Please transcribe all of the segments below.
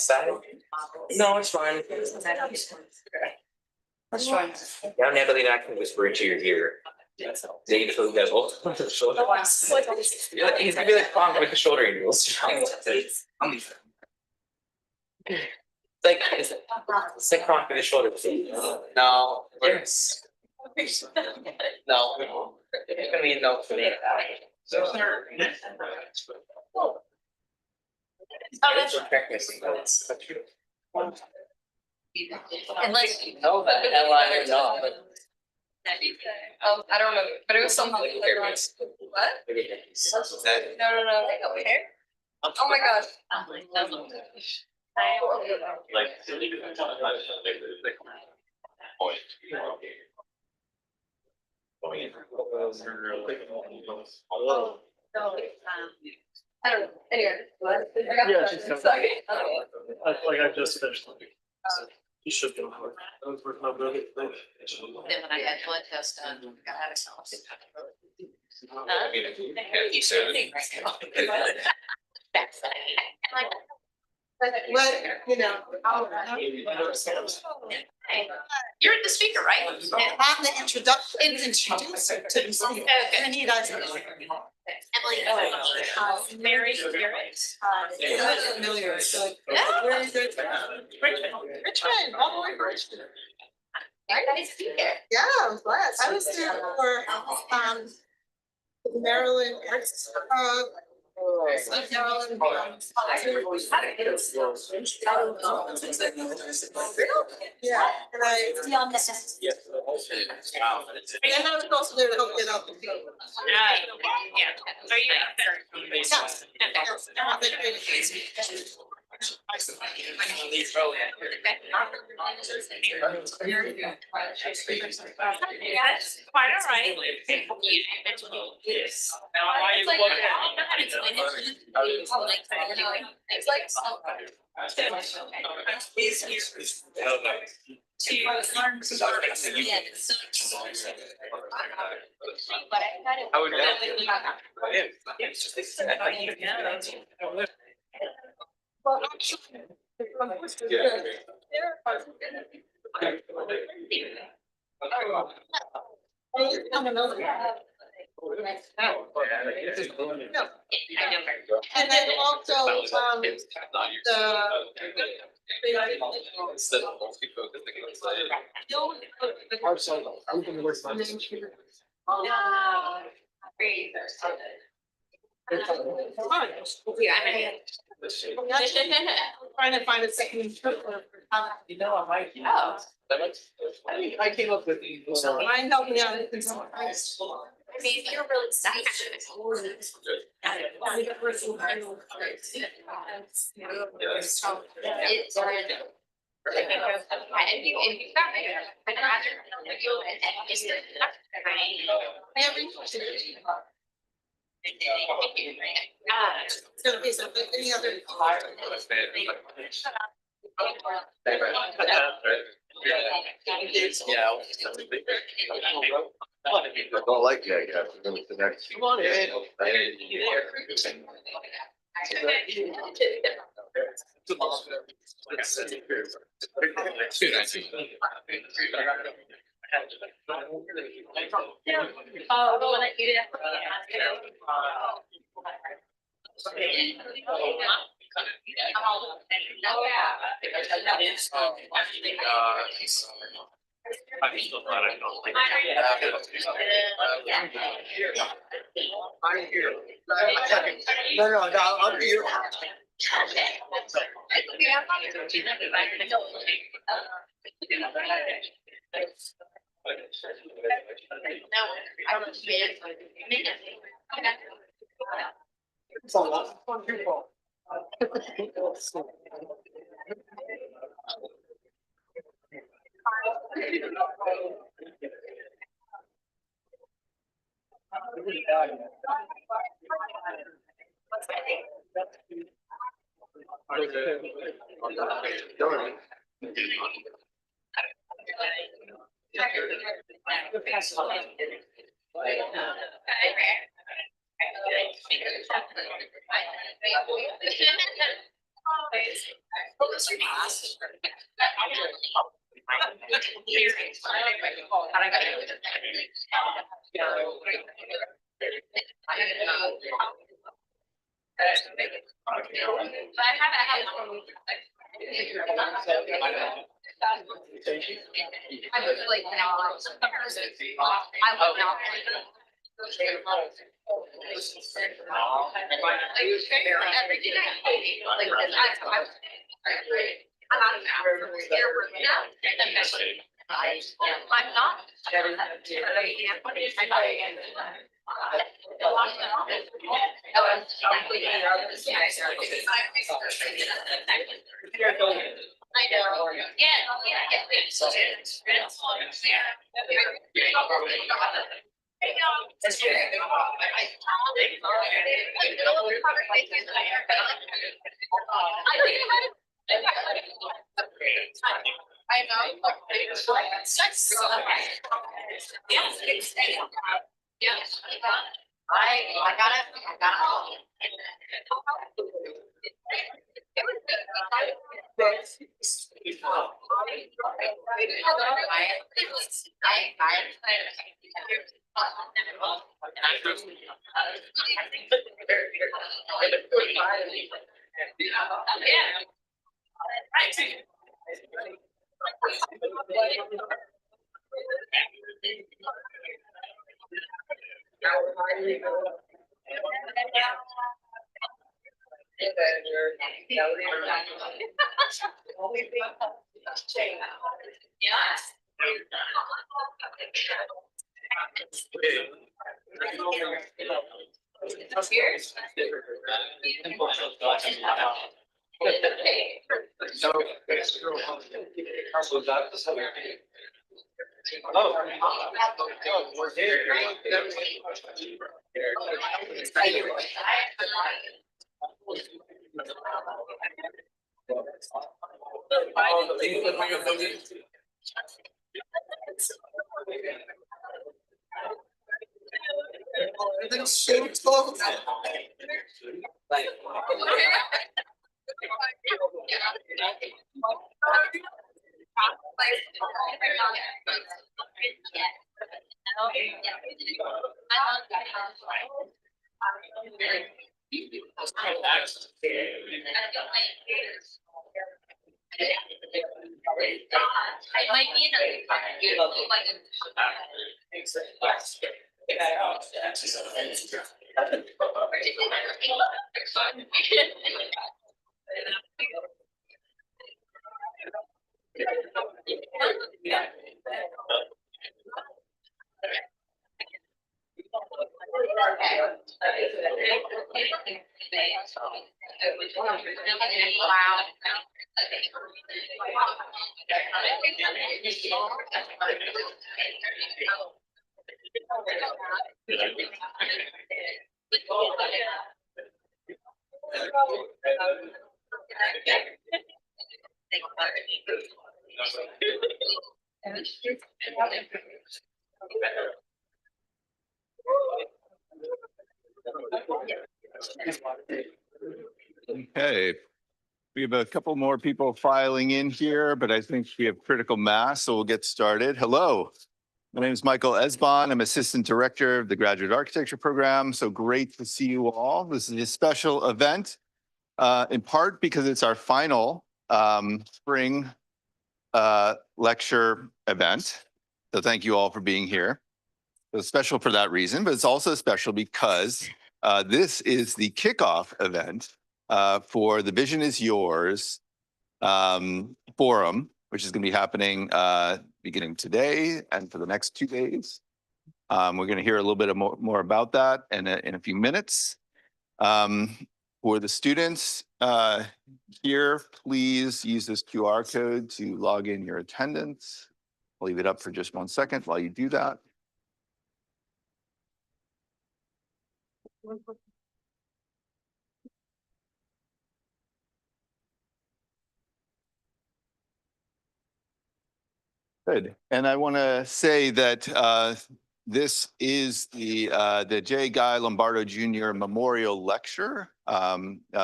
side? No, it's fine. Let's try. Now Natalie and I can whisper into your ear. Dave who does both on the shoulder. He's gonna be like Kong with the shoulder angles. It's like Kong with the shoulder. No. Yes. No. It's gonna be a no for me. Unless No, that hell I would not. I don't know, but it was something like what? No. Okay. Oh my gosh. I don't know. Anyway. Yeah, she's coming. Like I just finished. You should go. Then when I had blood test done, I got out of house. But, you know, You're the speaker, right? on the introduction, introduce her to the speaker. And he doesn't. Emily, Mary, Familiar, so. Yeah. Where is it? Richmond. Richmond, all the way to Richmond. Very nice to be here. Yeah, I'm glad. I was there for, the Maryland Arts, Maryland. Yeah, and I. And I was also there to help get out the field. Are you? Yes. Yes, quite all right. Yes. It's like, I don't know how to explain it. It's like. But I kind of. I would Well, actually, and then also, trying to find a second interpreter for You know, I might. Oh. I came up with the. Mine helped me out. I mean, you're really sad. It's and you got me. I'd rather you and just It's gonna be something, any other. I don't like that guy. We're going to the next. Come on in. Oh, the one that you did. I'm still glad I don't like. I'm here. No, I'll be here. It's a lot of fun people. I was like, now, I love now. I'm not. I know, I know. Yes. I got it. Yes. We're here. Everything's so tall. I might need Wow. Okay, we have a couple more people filing in here, but I think we have critical mass, so we'll get started. Hello, my name is Michael Esbon. I'm Assistant Director of the Graduate Architecture Program. So great to see you all. This is a special event, in part because it's our final spring lecture event. So thank you all for being here. It's special for that reason, but it's also special because this is the kickoff event for the Vision is Yours forum, which is going to be happening beginning today and for the next 2 days. We're going to hear a little bit more about that in a few minutes. For the students here, please use this QR code to log in your attendance. I'll leave it up for just 1 second while you do that. Good. And I want to say that this is the J. Guy Lombardo Jr. Memorial Lecture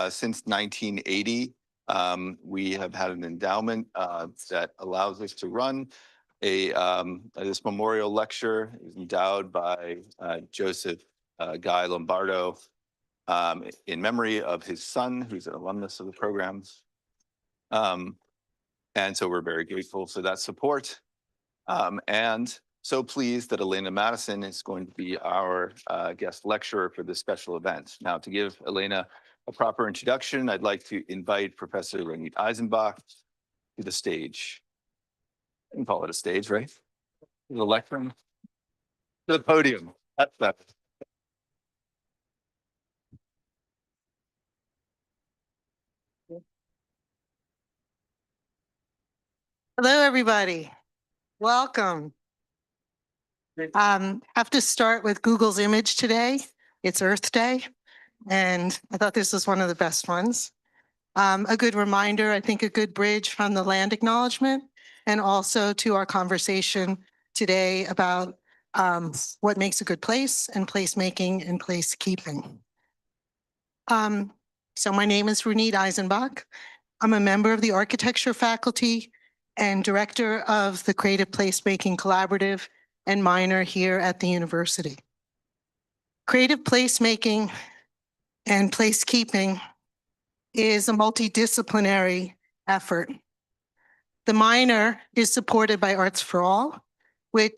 since 1980. We have had an endowment that allows us to run this memorial lecture. It was endowed by Joseph Guy Lombardo in memory of his son, who's an alumnus of the program. And so we're very grateful for that support. And so pleased that Elena Madison is going to be our guest lecturer for this special event. Now, to give Elena a proper introduction, I'd like to invite Professor Ronit Eisenbach to the stage. You can call it a stage, right? The lectern. To the podium. That's that. Hello, everybody. Welcome. Have to start with Google's image today. It's Earth Day, and I thought this was one of the best ones. A good reminder, I think a good bridge from the land acknowledgement and also to our conversation today about what makes a good place and placemaking and placekeeping. So my name is Ronit Eisenbach. I'm a member of the architecture faculty and director of the Creative Placemaking Collaborative and minor here at the university. Creative placemaking and placekeeping is a multidisciplinary effort. The minor is supported by Arts for All,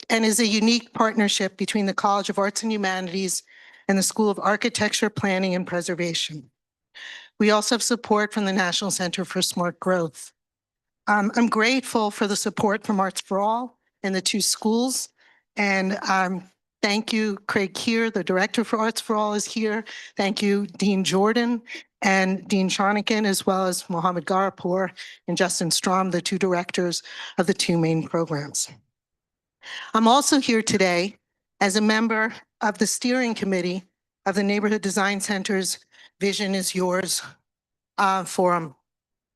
and is a unique partnership between the College of Arts and Humanities and the School of Architecture, Planning, and Preservation. We also have support from the National Center for Smart Growth. I'm grateful for the support from Arts for All and the two schools. And thank you, Craig Keir, the director for Arts for All is here. Thank you, Dean Jordan and Dean Shonikin, as well as Mohammed Garapour and Justin Strom, the two directors of the two main programs. I'm also here today as a member of the steering committee of the Neighborhood Design Center's Vision is Yours forum.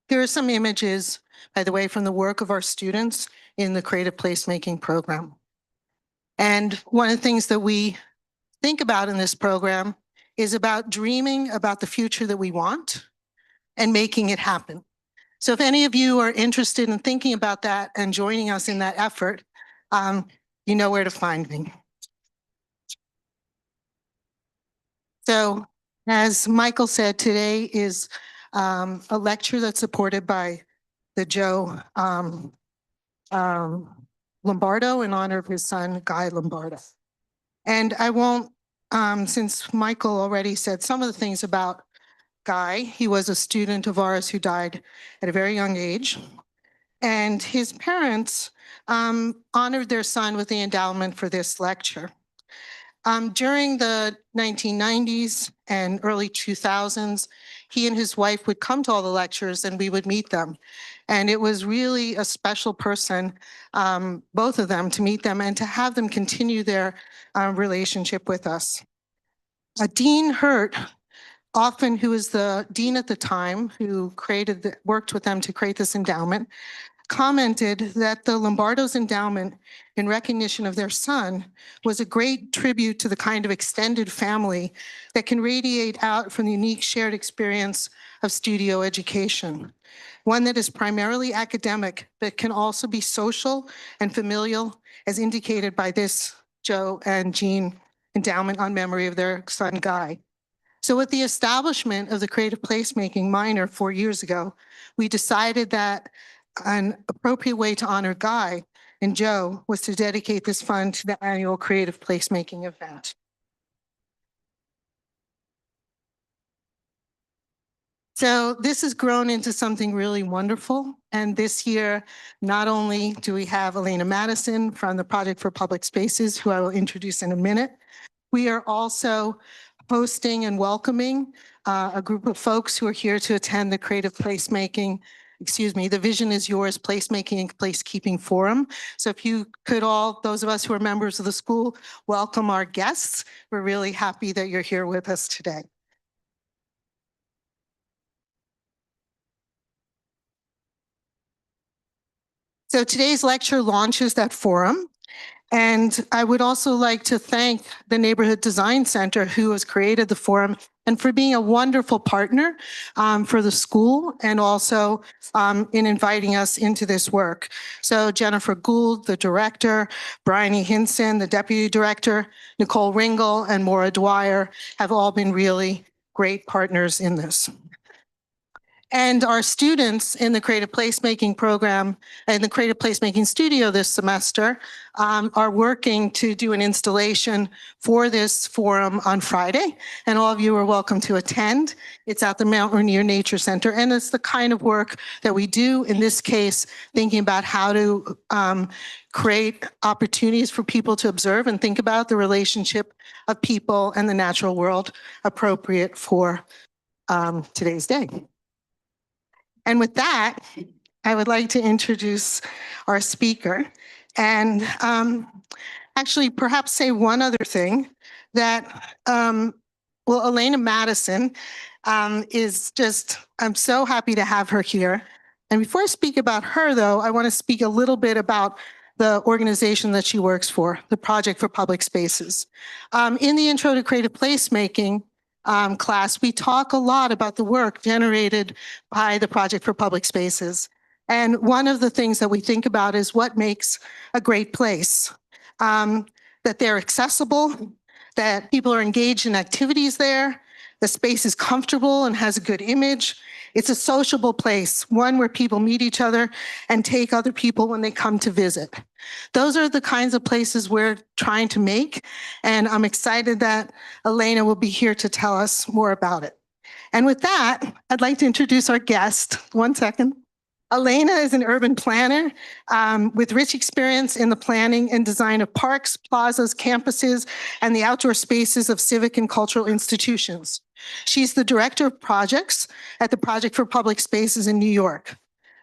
Here are some images, by the way, from the work of our students in the Creative Placemaking program. And one of the things that we think about in this program is about dreaming about the future that we want and making it happen. So if any of you are interested in thinking about that and joining us in that effort, you know where to find me. So as Michael said, today is a lecture that's supported by the Joe Lombardo in honor of his son, Guy Lombardo. And I won't, since Michael already said some of the things about Guy, he was a student of ours who died at a very young age. And his parents honored their son with the endowment for this lecture. During the 1990s and early 2000s, he and his wife would come to all the lectures and we would meet them. And it was really a special person, both of them, to meet them and to have them continue their relationship with us. Dean Hurt, often who was the dean at the time, who worked with them to create this endowment, commented that the Lombardo's endowment, in recognition of their son, was a great tribute to the kind of extended family that can radiate out from the unique shared experience of studio education. One that is primarily academic, but can also be social and familial, as indicated by this Joe and Jean endowment on memory of their son, Guy. So with the establishment of the Creative Placemaking minor 4 years ago, we decided that an appropriate way to honor Guy and Joe was to dedicate this fund to the annual Creative Placemaking event. So this has grown into something really wonderful. And this year, not only do we have Elena Madison from the Project for Public Spaces, who I will introduce in a minute, we are also hosting and welcoming a group of folks who are here to attend the Creative Placemaking, the Vision is Yours Placemaking and Placekeeping Forum. So if you could all, those of us who are members of the school, welcome our guests. We're really happy that you're here with us today. So today's lecture launches that forum. And I would also like to thank the Neighborhood Design Center, who has created the forum, and for being a wonderful partner for the school, and also in inviting us into this work. So Jennifer Gould, the director, Bryony Hinson, the deputy director, Nicole Ringel, and Maura Dwyer have all been really great partners in this. And our students in the Creative Placemaking program and the Creative Placemaking Studio this semester are working to do an installation for this forum on Friday. And all of you are welcome to attend. It's at the Mount Rainier Nature Center. And it's the kind of work that we do, in this case, thinking about how to create opportunities for people to observe and think about the relationship of people and the natural world appropriate for today's day. And with that, I would like to introduce our speaker and actually perhaps say one other thing that, well, Elena Madison is just, I'm so happy to have her here. And before I speak about her, though, I want to speak a little bit about the organization that she works for, the Project for Public Spaces. In the Intro to Creative Placemaking class, we talk a lot about the work generated by the Project for Public Spaces. And one of the things that we think about is what makes a great place. That they're accessible, that people are engaged in activities there, the space is comfortable and has a good image. It's a sociable place, one where people meet each other and take other people when they come to visit. Those are the kinds of places we're trying to make, and I'm excited that Elena will be here to tell us more about it. And with that, I'd like to introduce our guest. One second. Elena is an urban planner with rich experience in the planning and design of parks, plazas, campuses, and the outdoor spaces of civic and cultural institutions. She's the director of projects at the Project for Public Spaces in New York.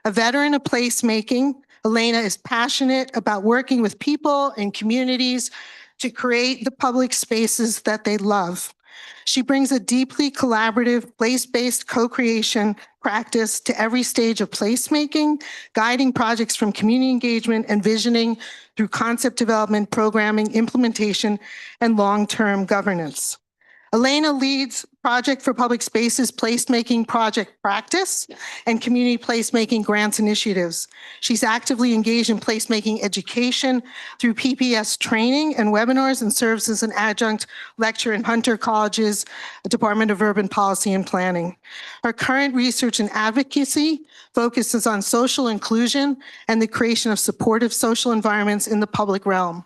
A veteran of placemaking, Elena is passionate about working with people and communities to create the public spaces that they love. She brings a deeply collaborative, place-based co-creation practice to every stage of placemaking, guiding projects from community engagement and visioning through concept development, programming, implementation, and long-term governance. Elena leads Project for Public Spaces placemaking project practice and community placemaking grants initiatives. She's actively engaged in placemaking education through PPS training and webinars, and serves as an adjunct lecturer in Hunter College's Department of Urban Policy and Planning. Her current research and advocacy focuses on social inclusion and the creation of supportive social environments in the public realm.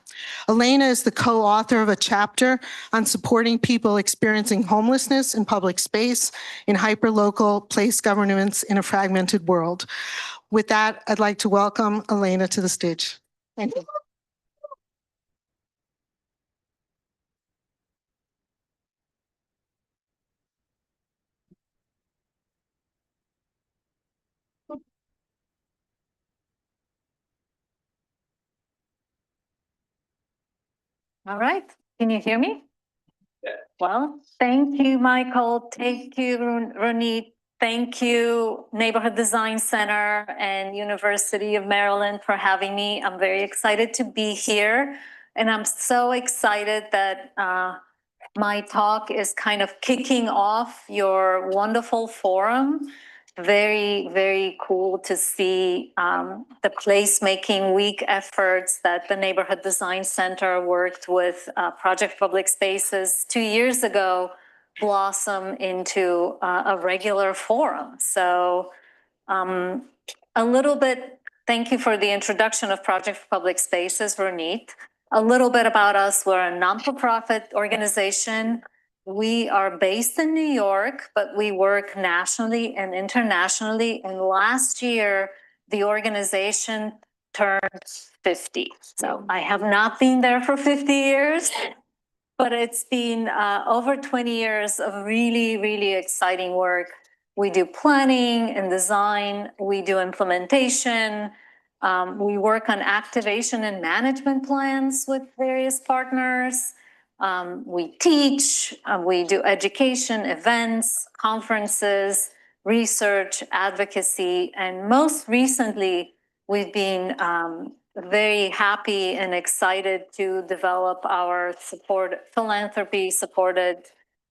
Elena is the co-author of a chapter on supporting people experiencing homelessness in public space in hyperlocal place governments in a fragmented world. With that, I'd like to welcome Elena to the stage. Thank you. All right, can you hear me? Yeah. Well, thank you, Michael. Thank you, Ronit. Thank you, Neighborhood Design Center and University of Maryland for having me. I'm very excited to be here. And I'm so excited that my talk is kind of kicking off your wonderful forum. Very, very cool to see the placemaking week efforts that the Neighborhood Design Center worked with Project Public Spaces 2 years ago blossom into a regular forum. So a little bit, thank you for the introduction of Project for Public Spaces, Ronit. A little bit about us, we're a non-for-profit organization. We are based in New York, but we work nationally and internationally. And last year, the organization turned 50. So I have not been there for 50 years, but it's been over 20 years of really, really exciting work. We do planning and design, we do implementation, we work on activation and management plans with various partners. We teach, we do education, events, conferences, research, advocacy, and most recently, we've been very happy and excited to develop our philanthropy supported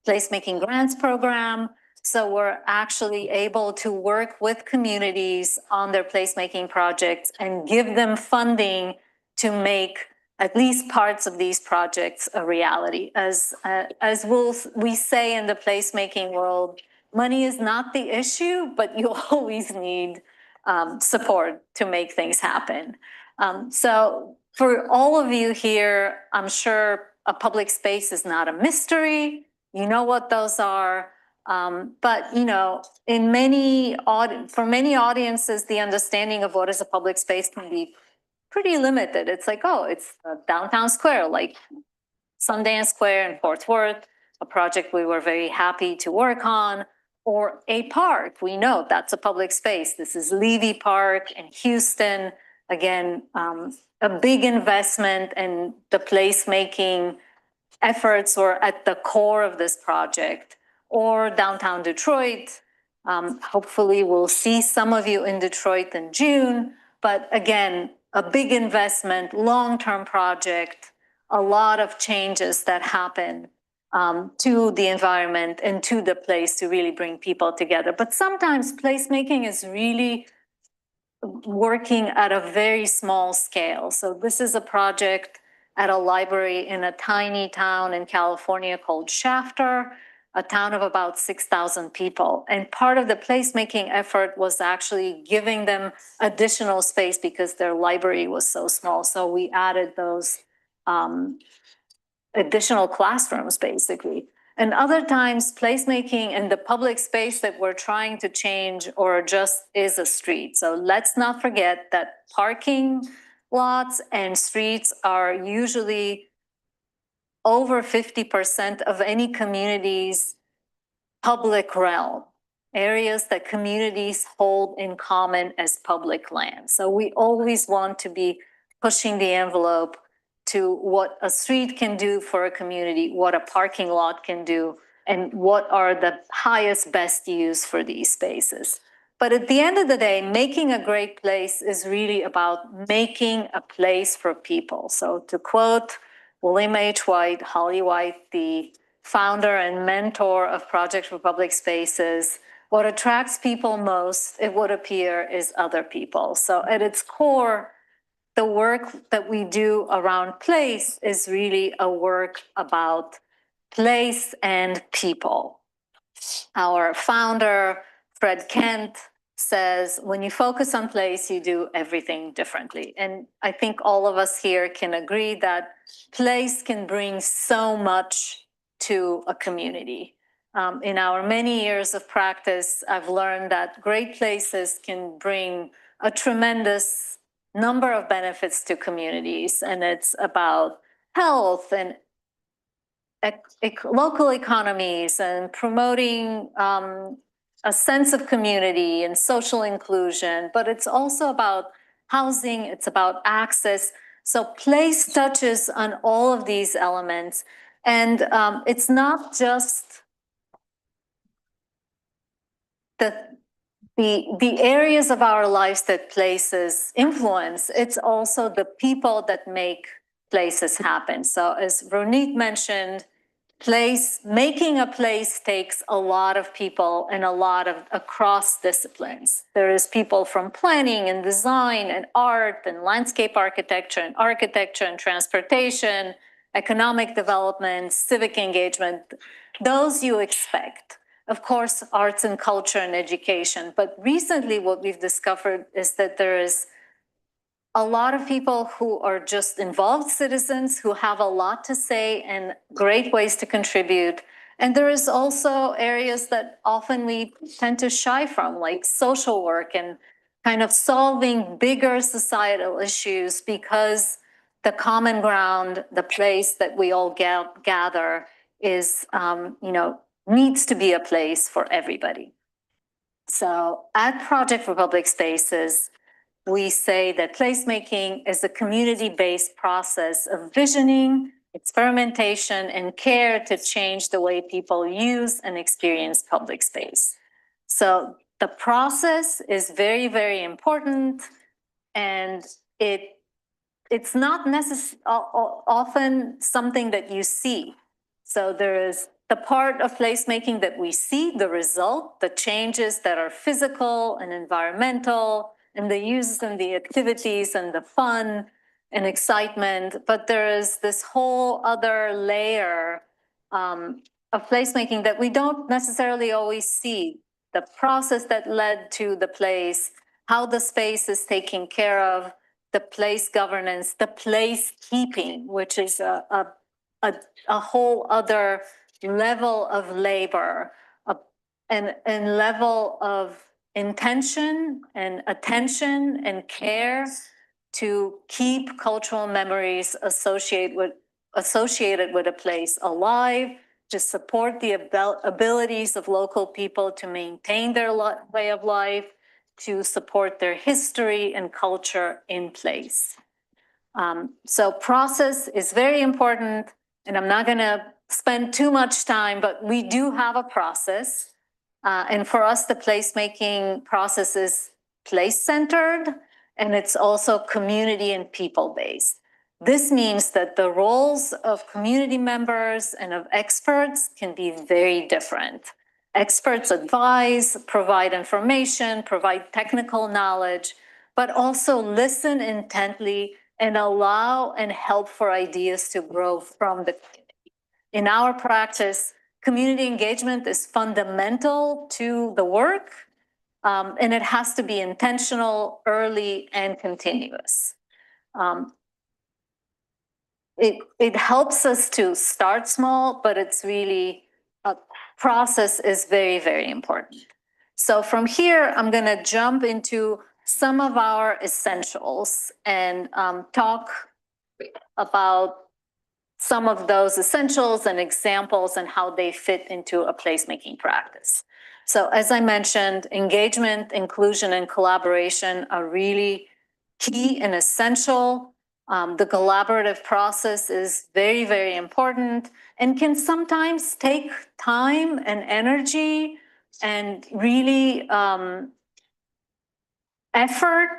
placemaking grants program. So we're actually able to work with communities on their placemaking projects and give them funding to make at least parts of these projects a reality. As we say in the placemaking world, money is not the issue, but you always need support to make things happen. So for all of you here, I'm sure a public space is not a mystery. You know what those are. But you know, for many audiences, the understanding of what is a public space can be pretty limited. It's like, oh, it's a downtown square, like Sundance Square in Fort Worth, a project we were very happy to work on, or a park. We know that's a public space. This is Levy Park in Houston. Again, a big investment, and the placemaking efforts were at the core of this project. Or downtown Detroit. Hopefully we'll see some of you in Detroit in June, but again, a big investment, long-term project, a lot of changes that happen to the environment and to the place to really bring people together. But sometimes placemaking is really working at a very small scale. So this is a project at a library in a tiny town in California called Shafter, a town of about 6,000 people. And part of the placemaking effort was actually giving them additional space because their library was so small. So we added those additional classrooms, basically. And other times, placemaking in the public space that we're trying to change or just is a street. So let's not forget that parking lots and streets are usually over 50% of any community's public realm, areas that communities hold in common as public land. So we always want to be pushing the envelope to what a street can do for a community, what a parking lot can do, and what are the highest, best use for these spaces. But at the end of the day, making a great place is really about making a place for people. So to quote William H. White, Holly White, the founder and mentor of Project for Public Spaces, what attracts people most, it would appear, is other people. So at its core, the work that we do around place is really a work about place and people. Our founder, Fred Kent, says, when you focus on place, you do everything differently. And I think all of us here can agree that place can bring so much to a community. In our many years of practice, I've learned that great places can bring a tremendous number of benefits to communities, and it's about health and local economies and promoting a sense of community and social inclusion, but it's also about housing, it's about access. So place touches on all of these elements. And it's not just the areas of our lives that places influence, it's also the people that make places happen. So as Ronit mentioned, making a place takes a lot of people and a lot of across disciplines. There is people from planning and design and art and landscape architecture and transportation, economic development, civic engagement, those you expect. Of course, arts and culture and education. But recently what we've discovered is that there is a lot of people who are just involved citizens who have a lot to say and great ways to contribute. And there is also areas that often we tend to shy from, like social work and kind of solving bigger societal issues, because the common ground, the place that we all gather is, needs to be a place for everybody. So at Project for Public Spaces, we say that placemaking is a community-based process of visioning, experimentation, and care to change the way people use and experience public space. So the process is very, very important, and it it's not often something that you see. So there is the part of placemaking that we see, the result, the changes that are physical and environmental, and the use and the activities and the fun and excitement. But there is this whole other layer of placemaking that we don't necessarily always see. The process that led to the place, how the space is taken care of, the place governance, the place keeping, which is a whole other level of labor and level of intention and attention and care to keep cultural memories associated with a place alive, to support the abilities of local people to maintain their way of life, to support their history and culture in place. So process is very important, and I'm not gonna spend too much time, but we do have a process. And for us, the placemaking process is place-centered, and it's also community and people-based. This means that the roles of community members and of experts can be very different. Experts advise, provide information, provide technical knowledge, but also listen intently and allow and help for ideas to grow from the community. In our practice, community engagement is fundamental to the work, and it has to be intentional, early, and continuous. It helps us to start small, but it's really a process is very, very important. So from here, I'm going to jump into some of our essentials and talk about some of those essentials and examples and how they fit into a placemaking practice. So as I mentioned, engagement, inclusion, and collaboration are really key and essential. The collaborative process is very, very important and can sometimes take time and energy and really effort.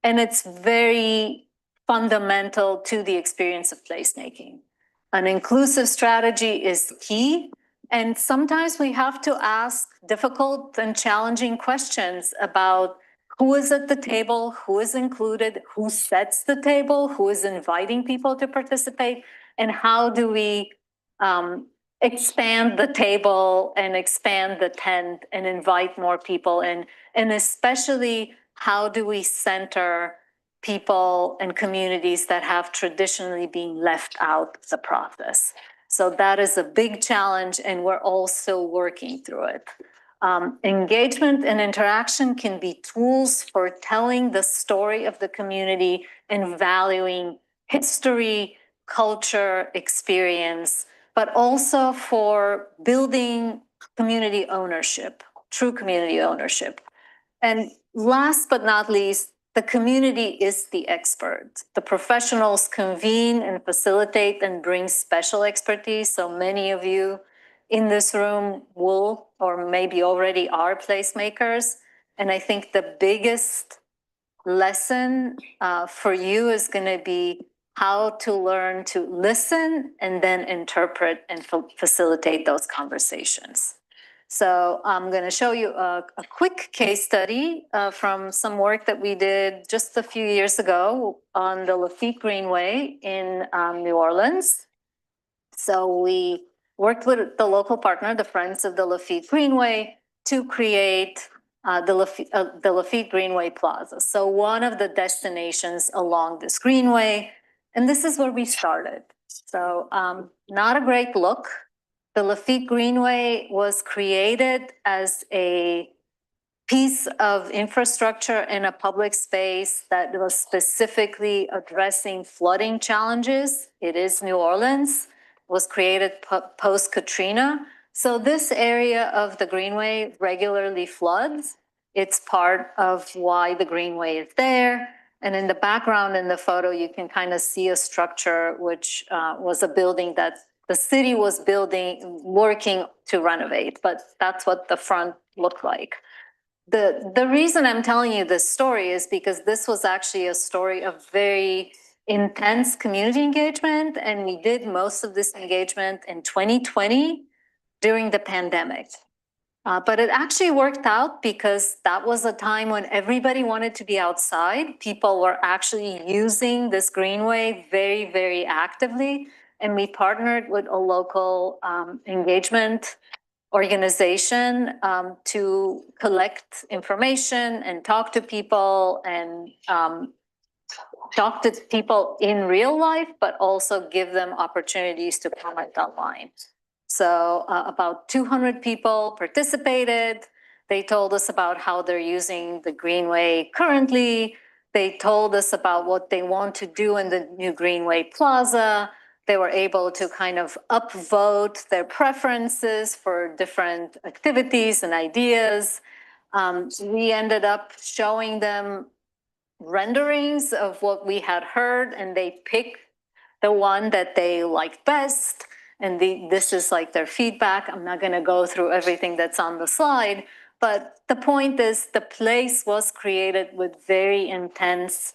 And it's very fundamental to the experience of placemaking. An inclusive strategy is key. And sometimes we have to ask difficult and challenging questions about who is at the table, who is included, who sets the table, who is inviting people to participate, and how do we expand the table and expand the tent and invite more people in, and especially how do we center people and communities that have traditionally been left out of the process. So that is a big challenge, and we're all still working through it. Engagement and interaction can be tools for telling the story of the community and valuing history, culture, experience, but also for building community ownership, true community ownership. And last but not least, the community is the expert. The professionals convene and facilitate and bring special expertise. So many of you in this room will, or maybe already are, placemakers. And I think the biggest lesson for you is going to be how to learn to listen and then interpret and facilitate those conversations. So I'm going to show you a quick case study from some work that we did just a few years ago on the Lafitte Greenway in New Orleans. So we worked with the local partner, the Friends of the Lafitte Greenway, to create the Lafitte Greenway Plaza. So one of the destinations along this greenway, and this is where we started. So not a great look. The Lafitte Greenway was created as a piece of infrastructure in a public space that was specifically addressing flooding challenges. It is New Orleans, was created post-Katrina. So this area of the Greenway regularly floods. It's part of why the Greenway is there. And in the background in the photo, you can kind of see a structure which was a building that the city was building, working to renovate, but that's what the front looked like. the reason I'm telling you this story is because this was actually a story of very intense community engagement, and we did most of this engagement in 2020 during the pandemic. But it actually worked out because that was a time when everybody wanted to be outside. People were actually using this greenway very, very actively. And we partnered with a local engagement organization to collect information and talk to people and talk to people in real life, but also give them opportunities to comment online. So about 200 people participated. They told us about how they're using the Greenway currently. They told us about what they want to do in the new Greenway Plaza. They were able to kind of upvote their preferences for different activities and ideas. We ended up showing them renderings of what we had heard, and they picked the one that they liked best. And this is like their feedback. I'm not going to go through everything that's on the slide, but the point is the place was created with very intense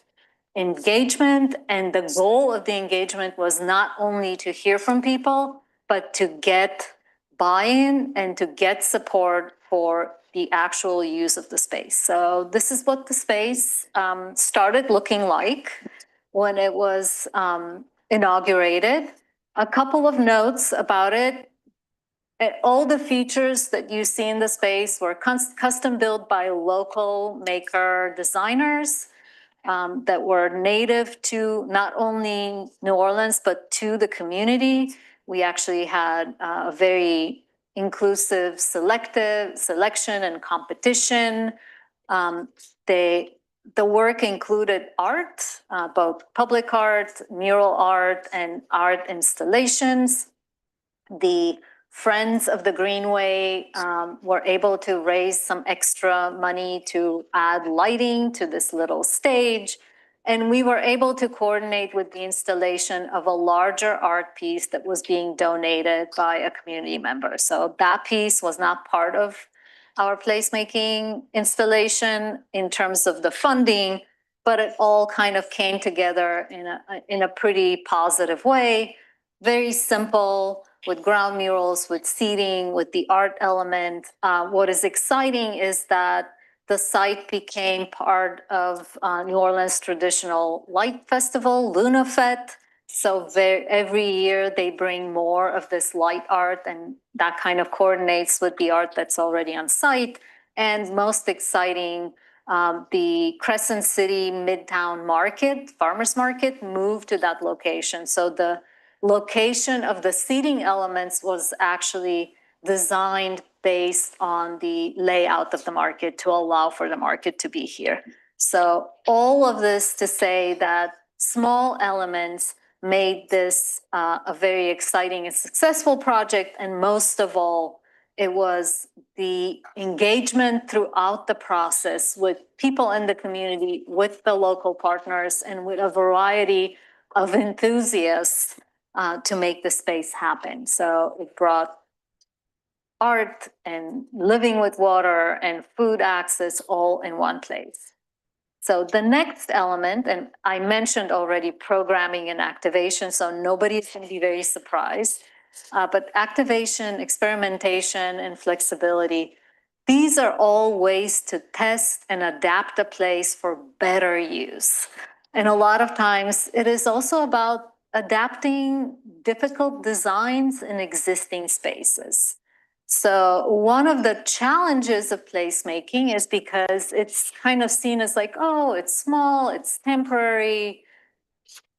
engagement, and the goal of the engagement was not only to hear from people, but to get buy-in and to get support for the actual use of the space. So this is what the space started looking like when it was inaugurated. A couple of notes about it. All the features that you see in the space were custom built by local maker designers that were native to not only New Orleans, but to the community. We actually had a very inclusive selection and competition. The work included art, both public art, mural art, and art installations. The Friends of the Greenway were able to raise some extra money to add lighting to this little stage. And we were able to coordinate with the installation of a larger art piece that was being donated by a community member. So that piece was not part of our placemaking installation in terms of the funding, but it all kind of came together in a pretty positive way. Very simple, with ground murals, with seating, with the art element. What is exciting is that the site became part of New Orleans traditional light festival, Luna Fête. So every year they bring more of this light art, and that kind of coordinates with the art that's already on site. And most exciting, the Crescent City Midtown Market, Farmers Market, moved to that location. So the location of the seating elements was actually designed based on the layout of the market to allow for the market to be here. So all of this to say that small elements made this a very exciting and successful project. And most of all, it was the engagement throughout the process with people in the community, with the local partners, and with a variety of enthusiasts to make the space happen. So it brought art and living with water and food access all in one place. So the next element, and I mentioned already programming and activation, so nobody's going to be very surprised, but activation, experimentation, and flexibility, these are all ways to test and adapt a place for better use. And a lot of times it is also about adapting difficult designs in existing spaces. So one of the challenges of placemaking is because it's kind of seen as like, oh, it's small, it's temporary.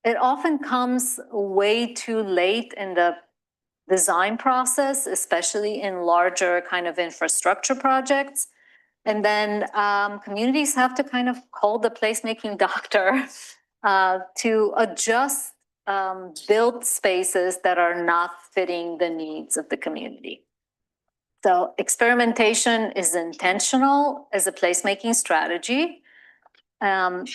It often comes way too late in the design process, especially in larger kind of infrastructure projects. And then communities have to kind of call the placemaking doctor to adjust built spaces that are not fitting the needs of the community. So experimentation is intentional as a placemaking strategy. And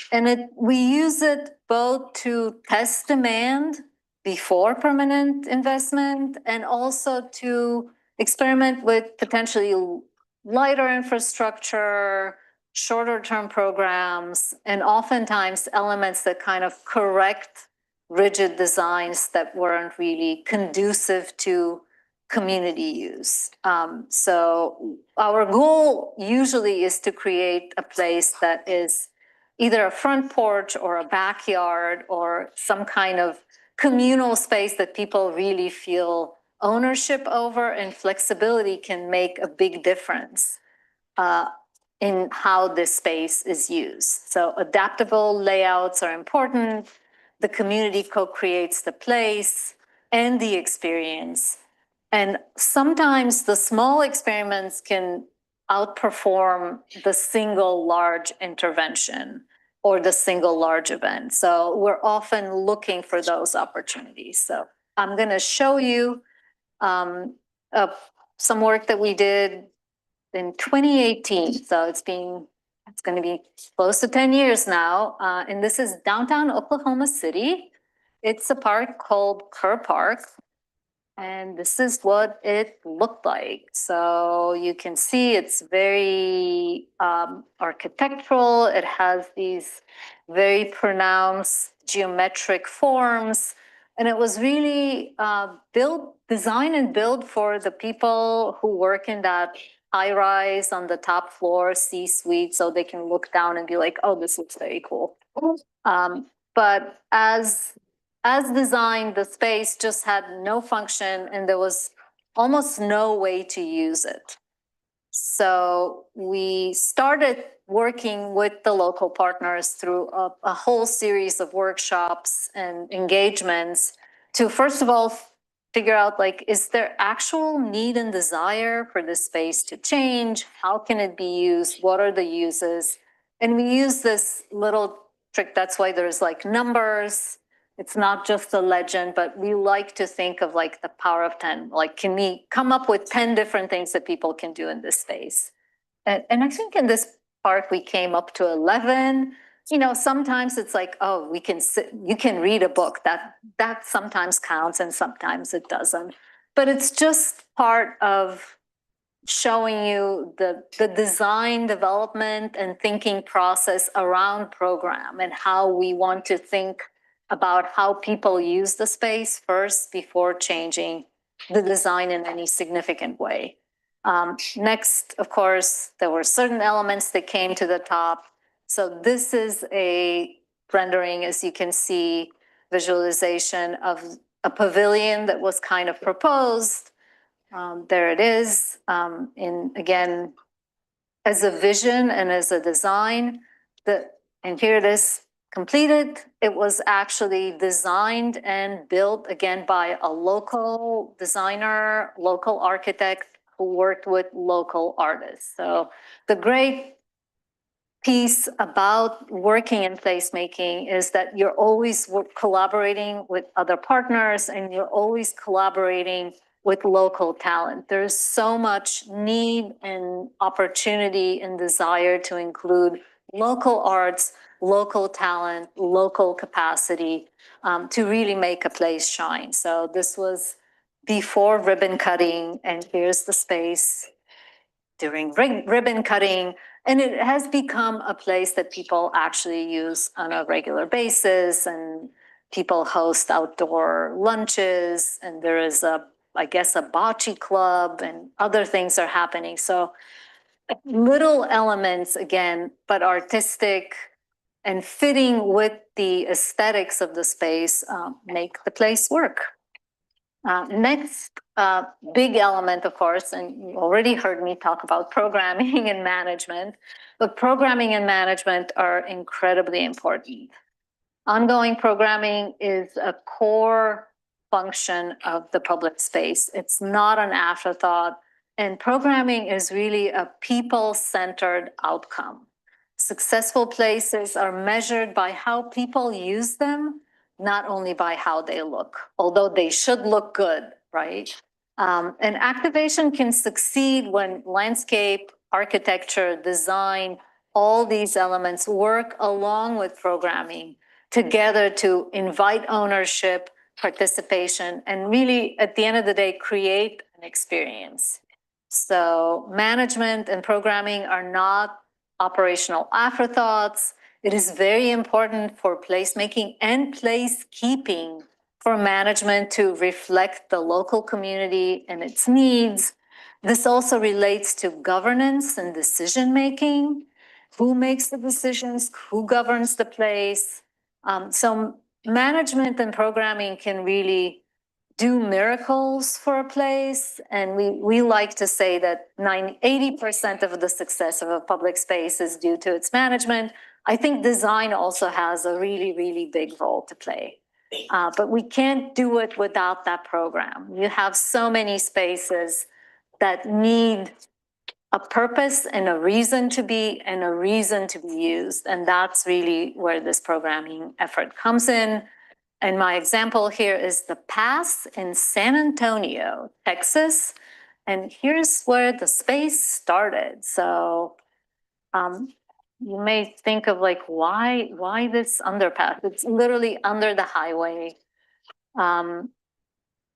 we use it both to test demand before permanent investment and also to experiment with potentially lighter infrastructure, shorter term programs, and oftentimes elements that kind of correct rigid designs that weren't really conducive to community use. So our goal usually is to create a place that is either a front porch or a backyard or some kind of communal space that people really feel ownership over, and flexibility can make a big difference in how this space is used. So adaptable layouts are important. The community co-creates the place and the experience. And sometimes the small experiments can outperform the single large intervention or the single large event. So we're often looking for those opportunities. So I'm going to show you some work that we did in 2018. So it's going to be close to 10 years now. And this is downtown Oklahoma City. It's a park called Kerr Park. And this is what it looked like. So you can see it's very architectural. It has these very pronounced geometric forms. And it was really designed and built for the people who work in that high rise on the top floor, C-suite, so they can look down and be like, oh, this looks very cool. But as designed, the space just had no function and there was almost no way to use it. So we started working with the local partners through a whole series of workshops and engagements to, first of all, figure out, like, is there actual need and desire for this space to change? How can it be used? What are the uses? And we use this little trick. That's why there's like numbers. It's not just a legend, but we like to think of like the power of 10. Like, can we come up with 10 different things that people can do in this space? And I think in this park, we came up to 11. You know, sometimes it's like, oh, we can sit, you can read a book. That sometimes counts and sometimes it doesn't. But it's just part of showing you the design development and thinking process around program and how we want to think about how people use the space first before changing the design in any significant way. Next, of course, there were certain elements that came to the top. So this is a rendering, as you can see, visualization of a pavilion that was kind of proposed. There it is, again, as a vision and as a design. And here it is completed. It was actually designed and built again by a local designer, local architect who worked with local artists. So the great piece about working in placemaking is that you're always collaborating with other partners and you're always collaborating with local talent. There's so much need and opportunity and desire to include local arts, local talent, local capacity to really make a place shine. So this was before ribbon cutting, and here's the space during ribbon cutting. And it has become a place that people actually use on a regular basis, and people host outdoor lunches, and there is I guess, a bocce club and other things are happening. So little elements, again, but artistic and fitting with the aesthetics of the space make the place work. Next big element, of course, and you already heard me talk about programming and management, but programming and management are incredibly important. Ongoing programming is a core function of the public space. It's not an afterthought, and programming is really a people-centered outcome. Successful places are measured by how people use them, not only by how they look, although they should look good, right? And activation can succeed when landscape, architecture, design, all these elements work along with programming together to invite ownership, participation, and really, at the end of the day, create an experience. So management and programming are not operational afterthoughts. It is very important for placemaking and placekeeping for management to reflect the local community and its needs. This also relates to governance and decision-making. Who makes the decisions? Who governs the place? So management and programming can really do miracles for a place. And we like to say that 80% of the success of a public space is due to its management. I think design also has a really, really big role to play. But we can't do it without that program. You have so many spaces that need a purpose and a reason to be used. And that's really where this programming effort comes in. And my example here is the Pass in San Antonio, Texas. And here's where the space started. So you may think of like, why this underpass? It's literally under the highway.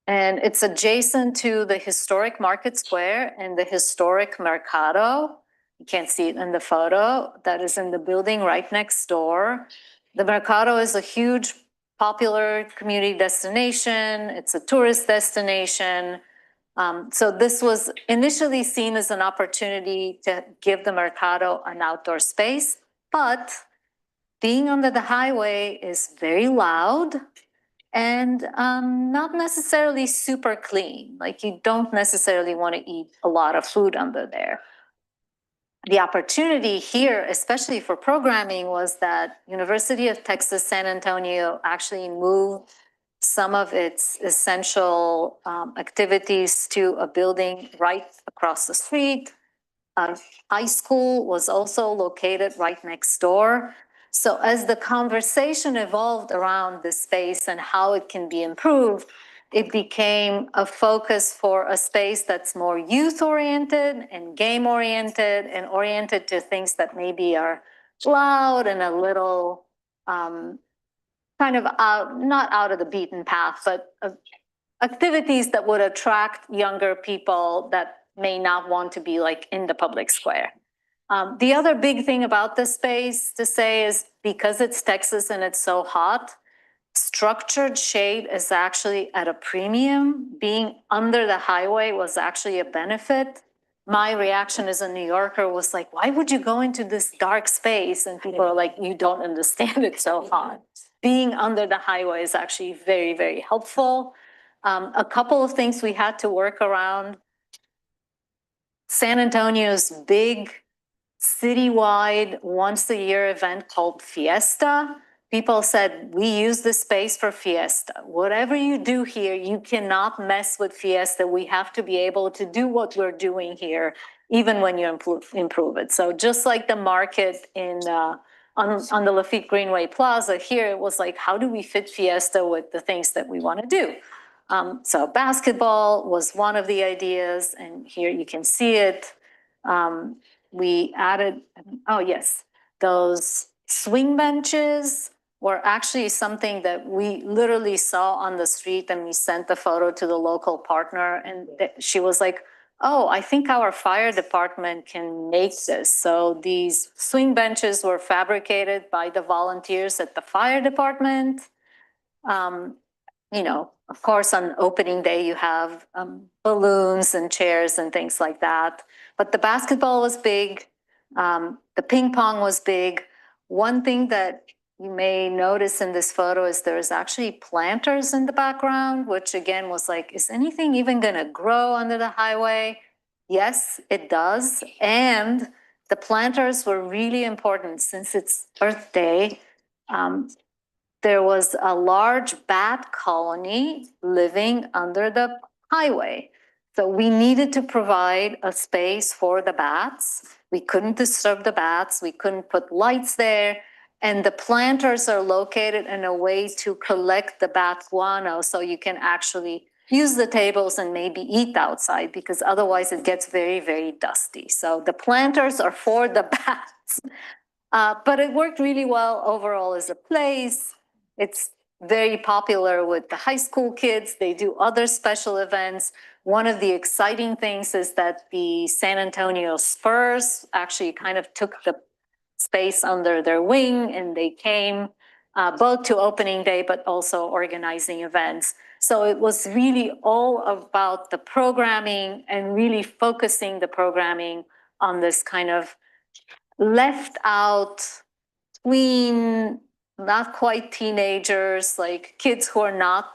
And it's adjacent to the historic Market Square and the historic Mercado. You can't see it in the photo. That is in the building right next door. The Mercado is a huge popular community destination. It's a tourist destination. So this was initially seen as an opportunity to give the Mercado an outdoor space, but being under the highway is very loud and not necessarily super clean. Like you don't necessarily want to eat a lot of food under there. The opportunity here, especially for programming, was that University of Texas San Antonio actually moved some of its essential activities to a building right across the street. High school was also located right next door. So as the conversation evolved around this space and how it can be improved, it became a focus for a space that's more youth-oriented and game-oriented and oriented to things that maybe are loud and a little kind of not out of the beaten path, but activities that would attract younger people that may not want to be like in the public square. The other big thing about this space to say is because it's Texas and it's so hot, structured shade is actually at a premium. Being under the highway was actually a benefit. My reaction as a New Yorker was like, why would you go into this dark space? And people are like, you don't understand, it's so hot. Being under the highway is actually very, very helpful. A couple of things we had to work around. San Antonio's big citywide once-a-year event called Fiesta. People said, we use this space for Fiesta. Whatever you do here, you cannot mess with Fiesta. We have to be able to do what we're doing here, even when you improve it. So just like the market in on the Lafitte Greenway Plaza, here it was like, how do we fit Fiesta with the things that we want to do? So basketball was one of the ideas, and here you can see it. We added, oh yes, those swing benches were actually something that we literally saw on the street, and we sent the photo to the local partner, and she was like, oh, I think our fire department can make this. So these swing benches were fabricated by the volunteers at the fire department. You know, of course, on opening day, you have balloons and chairs and things like that. But the basketball was big. The ping pong was big. One thing that you may notice in this photo is there's actually planters in the background, which again was like, is anything even going to grow under the highway? Yes, it does. And the planters were really important since it's Earth Day. There was a large bat colony living under the highway. So we needed to provide a space for the bats. We couldn't disturb the bats. We couldn't put lights there. And the planters are located in a way to collect the bat guano so you can actually use the tables and maybe eat outside, because otherwise it gets very, very dusty. So the planters are for the bats. But it worked really well overall as a place. It's very popular with the high school kids. They do other special events. One of the exciting things is that the San Antonio Spurs actually kind of took the space under their wing, and they came both to opening day, but also organizing events. So it was really all about the programming and really focusing the programming on this kind of left out tween, not quite teenagers, like kids who are not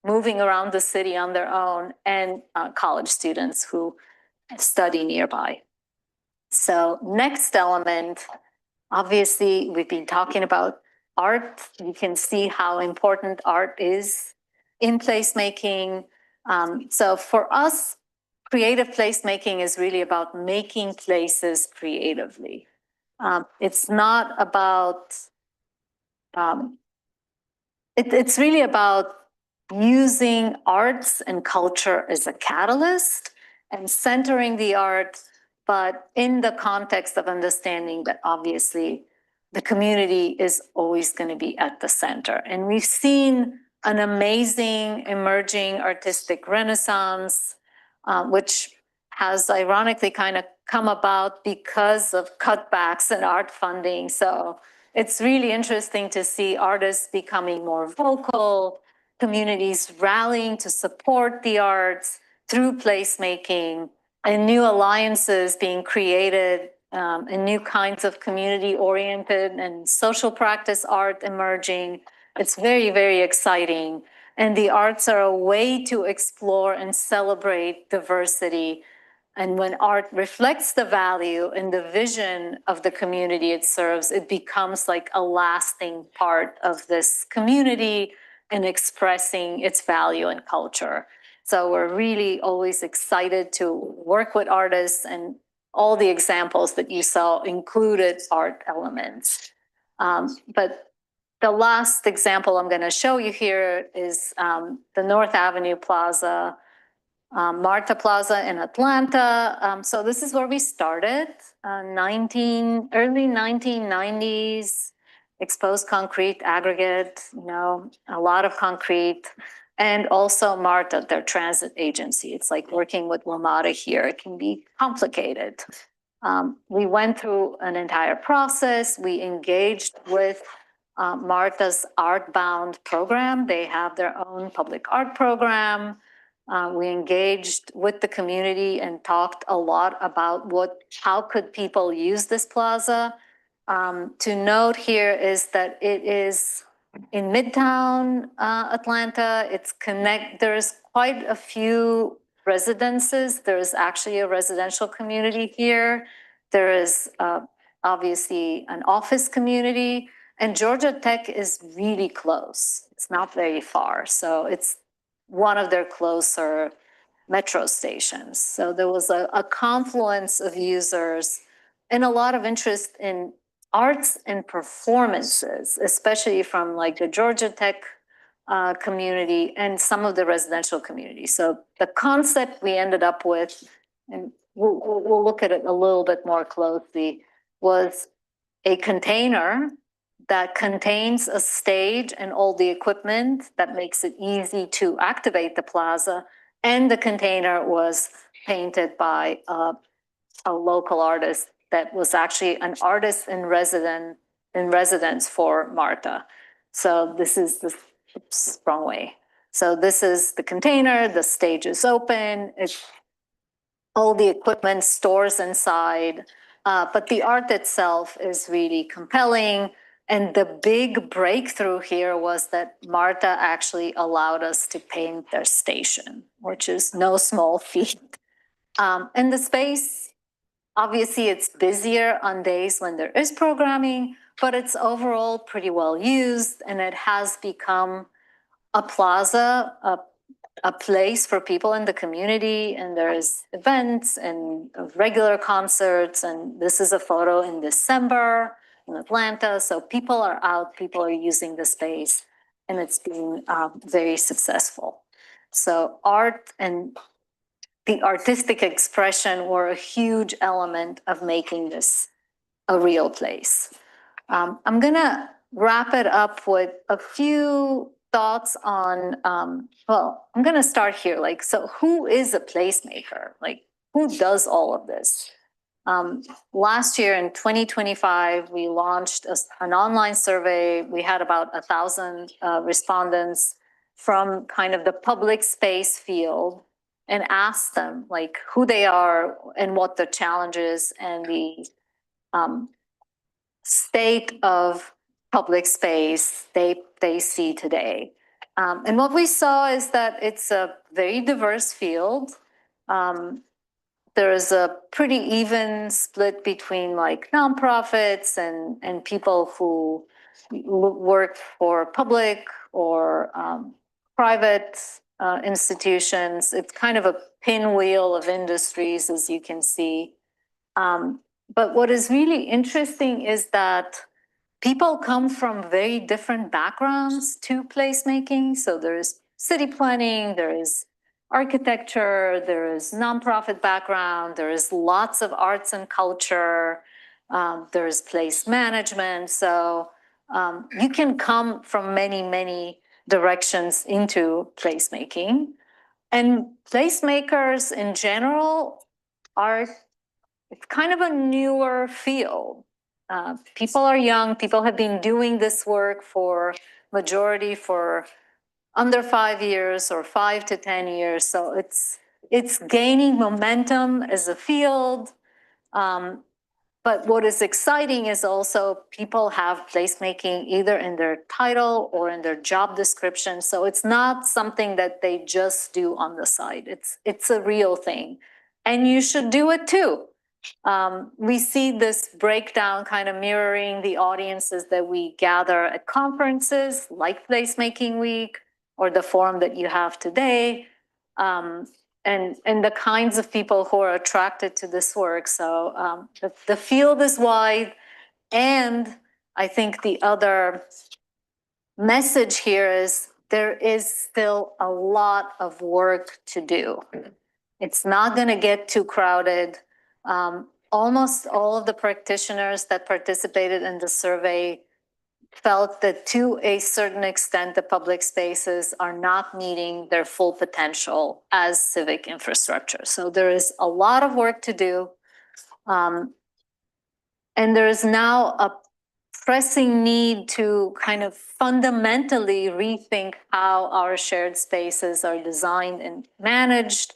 moving around the city on their own, and college students who study nearby. So next element, obviously, we've been talking about art. You can see how important art is in placemaking. So for us, creative placemaking is really about making places creatively. It's not about, it's really about using arts and culture as a catalyst and centering the art, but in the context of understanding that obviously the community is always going to be at the center. And we've seen an amazing emerging artistic renaissance, which has ironically kind of come about because of cutbacks in art funding. So it's really interesting to see artists becoming more vocal, communities rallying to support the arts through placemaking, and new alliances being created, and new kinds of community-oriented and social practice art emerging. It's very, very exciting. And the arts are a way to explore and celebrate diversity. And when art reflects the value and the vision of the community it serves, it becomes like a lasting part of this community and expressing its value and culture. So we're really always excited to work with artists, and all the examples that you saw included art elements. But the last example I'm going to show you here is the North Avenue Plaza, Marta Plaza in Atlanta. So this is where we started, early 1990s, exposed concrete aggregate, a lot of concrete, and also Marta, their transit agency. It's like working with WMATA here. It can be complicated. We went through an entire process. We engaged with Marta's Artbound program. They have their own public art program. We engaged with the community and talked a lot about how could people use this plaza. To note here is that it is in Midtown Atlanta. There's quite a few residences. There's actually a residential community here. There is obviously an office community, and Georgia Tech is really close. It's not very far. So it's one of their closer metro stations. So there was a confluence of users and a lot of interest in arts and performances, especially from like the Georgia Tech community and some of the residential community. So the concept we ended up with, and we'll look at it a little bit more closely, was a container that contains a stage and all the equipment that makes it easy to activate the plaza. And the container was painted by a local artist that was actually an artist in residence for Marta. So this is oops, wrong way. So this is the container, the stage is open, all the equipment stores inside, but the art itself is really compelling. And the big breakthrough here was that Marta actually allowed us to paint their station, which is no small feat. And the space, obviously it's busier on days when there is programming, but it's overall pretty well used, and it has become a plaza, a place for people in the community, and there's events and regular concerts. And this is a photo in December in Atlanta. So people are out, people are using the space, and it's been very successful. So art and the artistic expression were a huge element of making this a real place. I'm gonna wrap it up with a few thoughts on, well, I'm going to start here. Like, so who is a placemaker? Like, who does all of this? Last year in 2025, we launched an online survey. We had about 1,000 respondents from kind of the public space field and asked them like who they are and what the challenges and the state of public space they see today. And what we saw is that it's a very diverse field. There is a pretty even split between like nonprofits and people who work for public or private institutions. It's kind of a pinwheel of industries, as you can see. But what is really interesting is that people come from very different backgrounds to placemaking. So there is city planning, there is architecture, there is nonprofit background, there is lots of arts and culture, there is place management. So you can come from many, many directions into placemaking. And placemakers in general are kind of a newer field. People are young, people have been doing this work for majority for under 5 years or 5 to 10 years. So it's gaining momentum as a field. But what is exciting is also people have placemaking either in their title or in their job description. So it's not something that they just do on the side. It's a real thing. And you should do it too. We see this breakdown kind of mirroring the audiences that we gather at conferences like Placemaking Week or the forum that you have today, and the kinds of people who are attracted to this work. So the field is wide, and I think the other message here is there is still a lot of work to do. It's not going to get too crowded. Almost all of the practitioners that participated in the survey felt that to a certain extent, the public spaces are not meeting their full potential as civic infrastructure. So there is a lot of work to do. And there is now a pressing need to kind of fundamentally rethink how our shared spaces are designed and managed,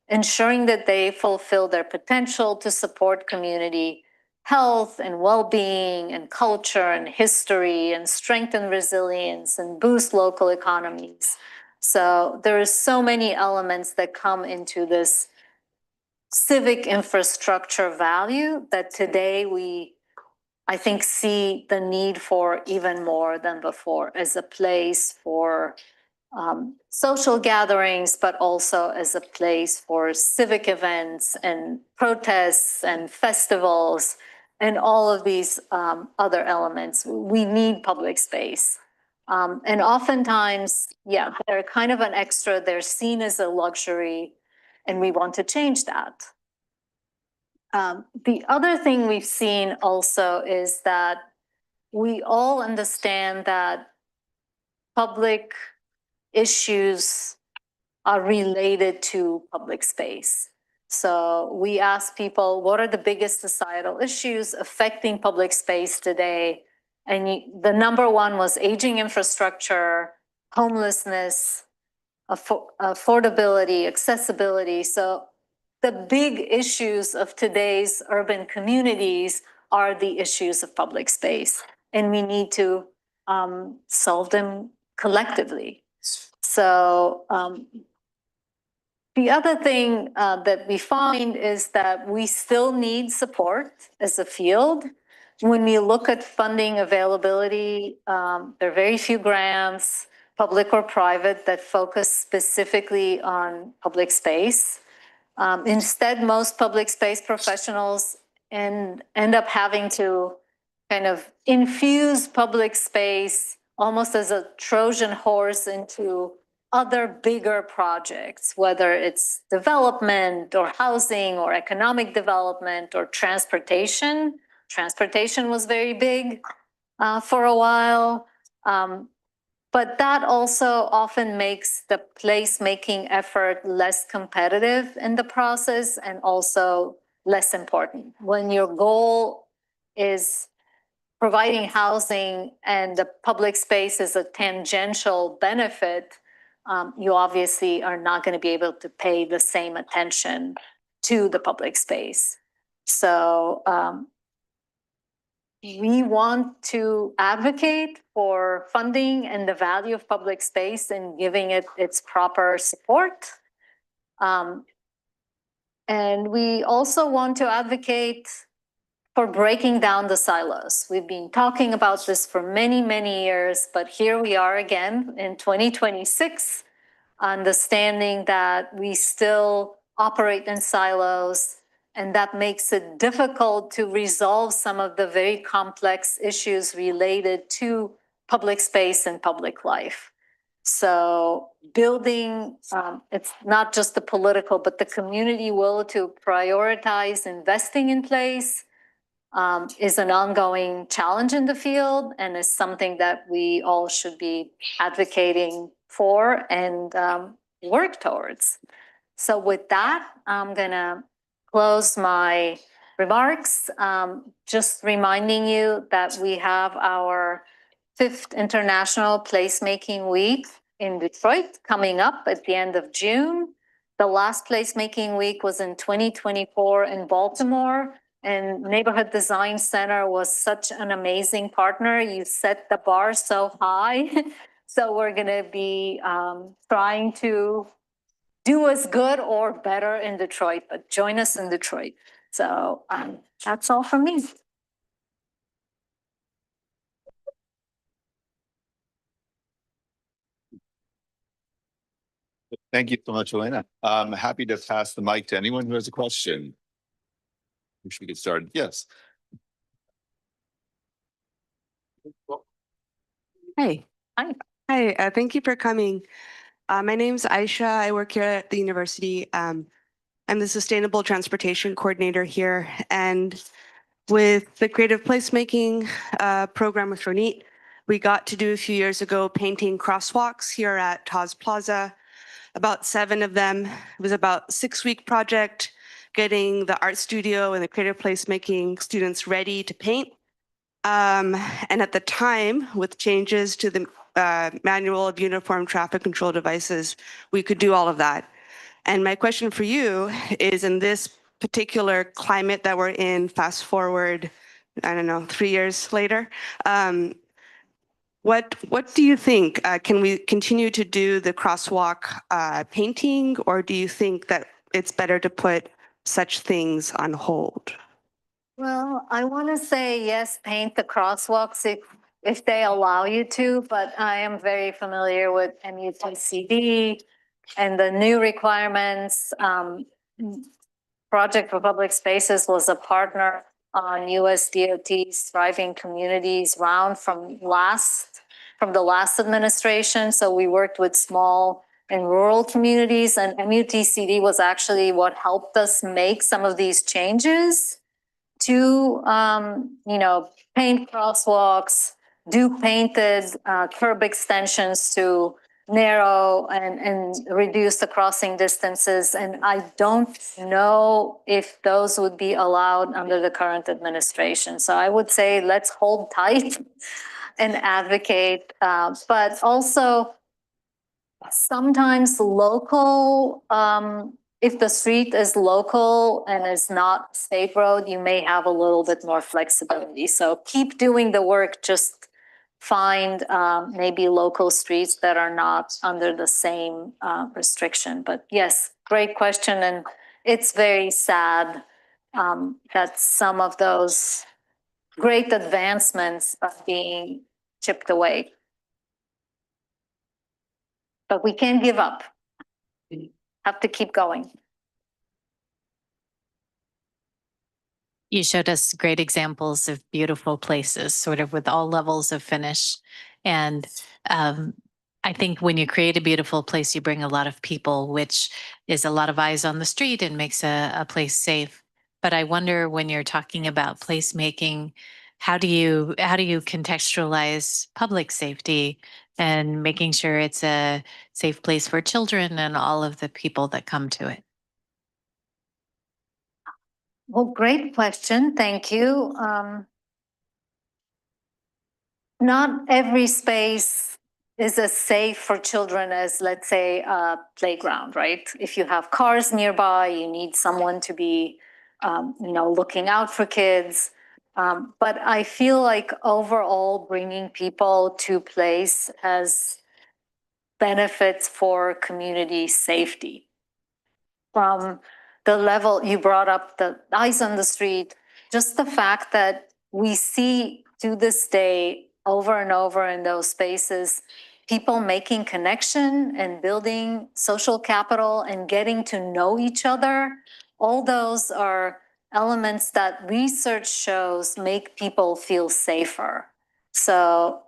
ensuring that they fulfill their potential to support community health and well-being and culture and history and strengthen resilience and boost local economies. So there are so many elements that come into this civic infrastructure value that today we, I think, see the need for even more than before as a place for social gatherings, but also as a place for civic events and protests and festivals and all of these other elements. We need public space. And oftentimes, yeah, they're kind of an extra, they're seen as a luxury, and we want to change that. The other thing we've seen also is that we all understand that public issues are related to public space. So we ask people, what are the biggest societal issues affecting public space today? And the number one was aging infrastructure, homelessness, affordability, accessibility. So the big issues of today's urban communities are the issues of public space, and we need to solve them collectively. So the other thing that we find is that we still need support as a field. When we look at funding availability, there are very few grants, public or private, that focus specifically on public space. Instead, most public space professionals end up having to kind of infuse public space almost as a Trojan horse into other bigger projects, whether it's development or housing or economic development or transportation. Transportation was very big. for a while. But that also often makes the placemaking effort less competitive in the process and also less important. When your goal is providing housing and the public space is a tangential benefit, you obviously are not going to be able to pay the same attention to the public space. So we want to advocate for funding and the value of public space and giving it its proper support. And we also want to advocate for breaking down the silos. We've been talking about this for many, many years, but here we are again in 2026, understanding that we still operate in silos, and that makes it difficult to resolve some of the very complex issues related to public space and public life. So building, it's not just the political, but the community will to prioritize investing in place is an ongoing challenge in the field and is something that we all should be advocating for and work towards. So with that, I'm gonna close my remarks, just reminding you that we have our 5th International Placemaking Week in Detroit coming up at the end of June. The last Placemaking Week was in 2024 in Baltimore, and Neighborhood Design Center was such an amazing partner. You set the bar so high. So we're gonna be trying to do as good or better in Detroit, but join us in Detroit. So that's all from me. Thank you so much, Elena. I'm happy to pass the mic to anyone who has a question. We should get started. Yes. Hi. Hi. Hi, thank you for coming. My name's Aisha. I work here at the university. I'm the Sustainable Transportation Coordinator here. And with the Creative Placemaking program with Ronit, we got to do a few years ago painting crosswalks here at Taz Plaza. About 7 of them. It was about a 6-week project, getting the art studio and the Creative Placemaking students ready to paint. And at the time, with changes to the Manual of Uniform Traffic Control Devices, we could do all of that. And my question for you is, in this particular climate that we're in, fast forward, I don't know, 3 years later, what do you think? Can we continue to do the crosswalk painting, or do you think that it's better to put such things on hold? Well, I want to say yes, paint the crosswalks if they allow you to, but I am very familiar with MUTCD and the new requirements. Project for Public Spaces was a partner on US DOT's Thriving Communities round from the last administration. So we worked with small and rural communities, and MUTCD was actually what helped us make some of these changes to, paint crosswalks, do painted curb extensions to narrow and reduce the crossing distances. And I don't know if those would be allowed under the current administration. So I would say let's hold tight and advocate, but also sometimes local, if the street is local and is not state road, you may have a little bit more flexibility. So keep doing the work, just find maybe local streets that are not under the same restriction. But yes, great question. And it's very sad that some of those great advancements are being chipped away. But we can't give up. Have to keep going. You showed us great examples of beautiful places, sort of with all levels of finish. And I think when you create a beautiful place, you bring a lot of people, which is a lot of eyes on the street and makes a place safe. But I wonder, when you're talking about placemaking, how do you contextualize public safety and making sure it's a safe place for children and all of the people that come to it? Well, great question. Thank you. Not every space is as safe for children as, let's say, a playground, right? If you have cars nearby, you need someone to be, looking out for kids. But I feel like overall bringing people to place has benefits for community safety. From the level you brought up, the eyes on the street, just the fact that we see to this day over and over in those spaces, people making connection and building social capital and getting to know each other. All those are elements that research shows make people feel safer. So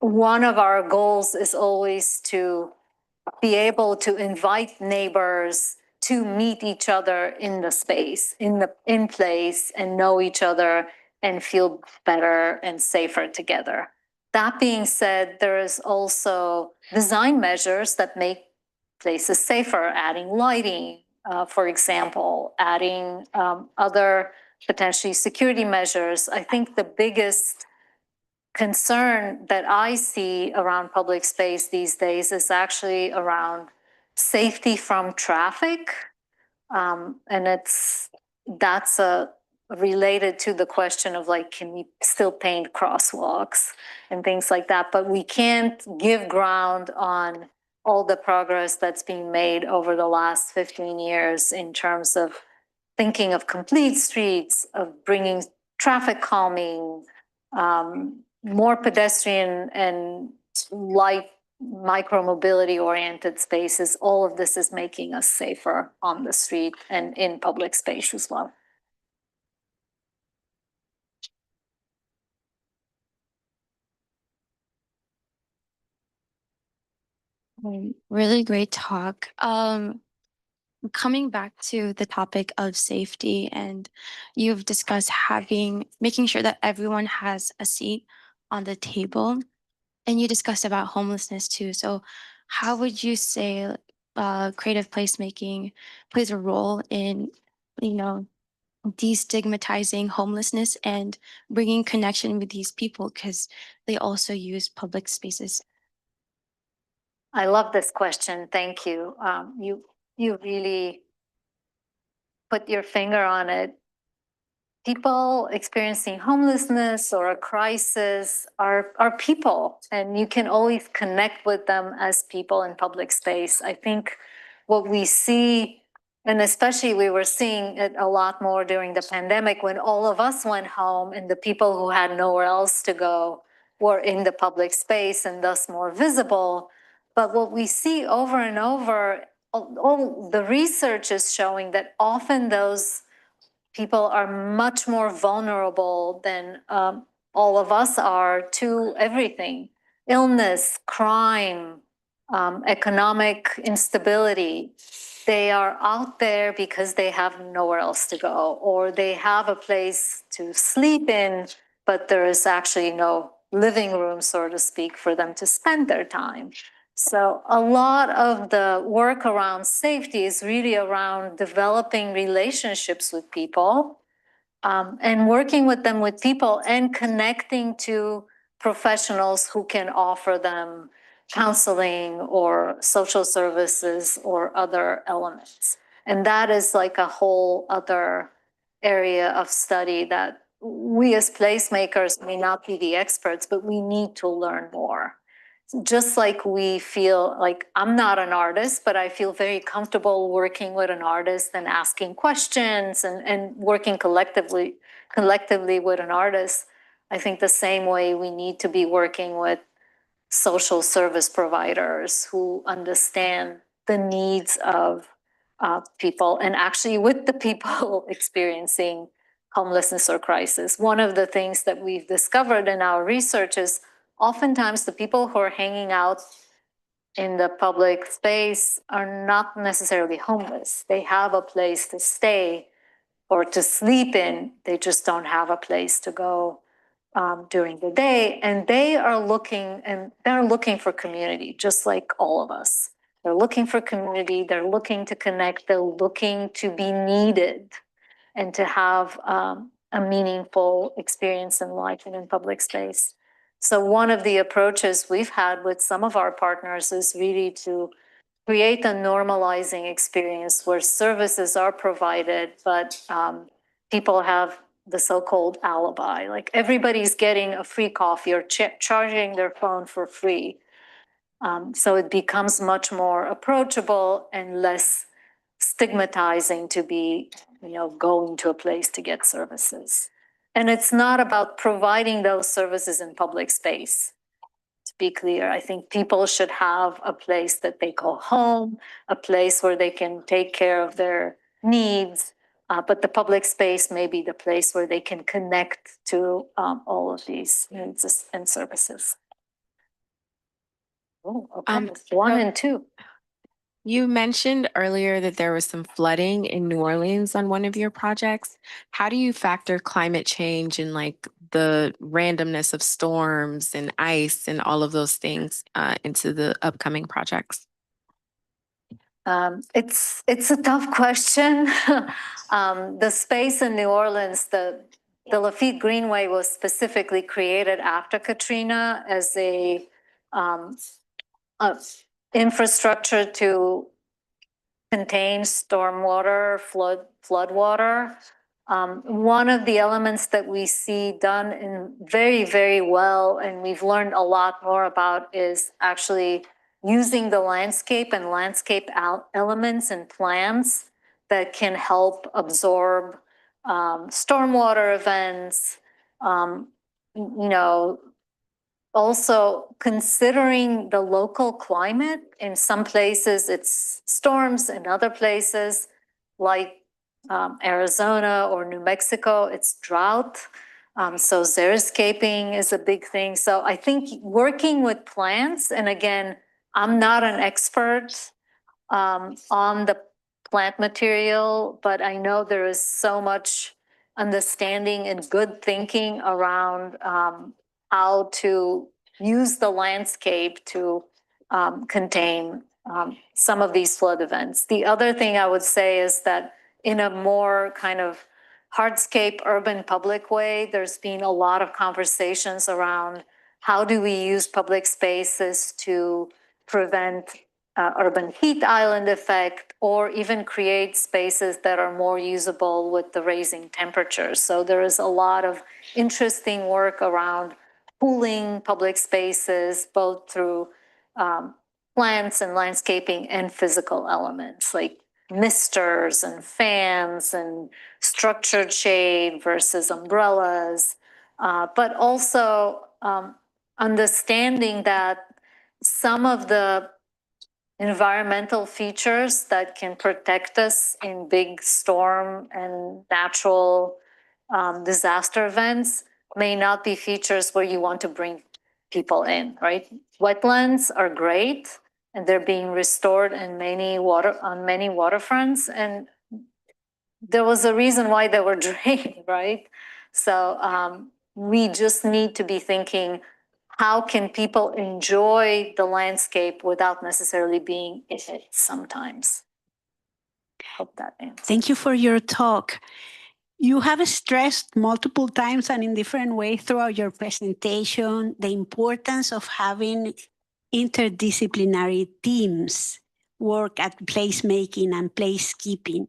one of our goals is always to be able to invite neighbors to meet each other in the space, in place, and know each other and feel better and safer together. That being said, there is also design measures that make places safer, adding lighting, for example, adding other potentially security measures. I think the biggest concern that I see around public space these days is actually around safety from traffic. And that's related to the question of like, can we still paint crosswalks and things like that? But we can't give ground on all the progress that's being made over the last 15 years in terms of thinking of complete streets, of bringing traffic calming, more pedestrian and light micro-mobility oriented spaces. All of this is making us safer on the street and in public space as well. Really great talk. Coming back to the topic of safety, and you've discussed making sure that everyone has a seat on the table, and you discussed about homelessness too. So how would you say creative placemaking plays a role in, destigmatizing homelessness and bringing connection with these people because they also use public spaces? I love this question. Thank you. You really put your finger on it. People experiencing homelessness or a crisis are people, and you can always connect with them as people in public space. I think what we see, and especially we were seeing it a lot more during the pandemic when all of us went home and the people who had nowhere else to go were in the public space and thus more visible. But what we see over and over, all the research is showing that often those people are much more vulnerable than all of us are to everything. Illness, crime, economic instability. They are out there because they have nowhere else to go, or they have a place to sleep in, but there is actually no living room, so to speak, for them to spend their time. So a lot of the work around safety is really around developing relationships with people, and working with them with people and connecting to professionals who can offer them counseling or social services or other elements. And that is like a whole other area of study that we as placemakers may not be the experts, but we need to learn more. Just like we feel like I'm not an artist, but I feel very comfortable working with an artist and asking questions and working collectively with an artist. I think the same way we need to be working with social service providers who understand the needs of people and actually with the people experiencing homelessness or crisis. One of the things that we've discovered in our research is oftentimes the people who are hanging out in the public space are not necessarily homeless. They have a place to stay or to sleep in. They just don't have a place to go during the day, and they're looking for community, just like all of us. They're looking for community, they're looking to connect, they're looking to be needed and to have a meaningful experience in life and in public space. So one of the approaches we've had with some of our partners is really to create a normalizing experience where services are provided, but people have the so-called alibi. Like everybody's getting a free coffee or charging their phone for free. So it becomes much more approachable and less stigmatizing to be, going to a place to get services. And it's not about providing those services in public space. To be clear, I think people should have a place that they call home, a place where they can take care of their needs, but the public space may be the place where they can connect to all of these needs and services. Oh, okay. One and two. You mentioned earlier that there was some flooding in New Orleans on one of your projects. How do you factor climate change and like the randomness of storms and ice and all of those things into the upcoming projects? It's a tough question. The space in New Orleans, the Lafitte Greenway was specifically created after Katrina as a infrastructure to contain stormwater, floodwater. One of the elements that we see done in very, very well, and we've learned a lot more about, is actually using the landscape and landscape elements and plants that can help absorb stormwater events, also considering the local climate. In some places it's storms, in other places like Arizona or New Mexico, it's drought. So xeriscaping is a big thing. So I think working with plants, and again, I'm not an expert on the plant material, but I know there is so much understanding and good thinking around how to use the landscape to contain some of these flood events. The other thing I would say is that in a more kind of hardscape urban public way, there's been a lot of conversations around how do we use public spaces to prevent urban heat island effect, or even create spaces that are more usable with the raising temperatures. So there is a lot of interesting work around cooling public spaces, both through plants and landscaping and physical elements like misters and fans and structured shade versus umbrellas, but also understanding that some of the environmental features that can protect us in big storm and natural disaster events may not be features where you want to bring people in, right? Wetlands are great, and they're being restored in many waterfronts, and there was a reason why they were drained, right? So we just need to be thinking, how can people enjoy the landscape without necessarily being in it sometimes? Hope that answers. Thank you for your talk. You have stressed multiple times and in different ways throughout your presentation the importance of having interdisciplinary teams work at placemaking and placekeeping.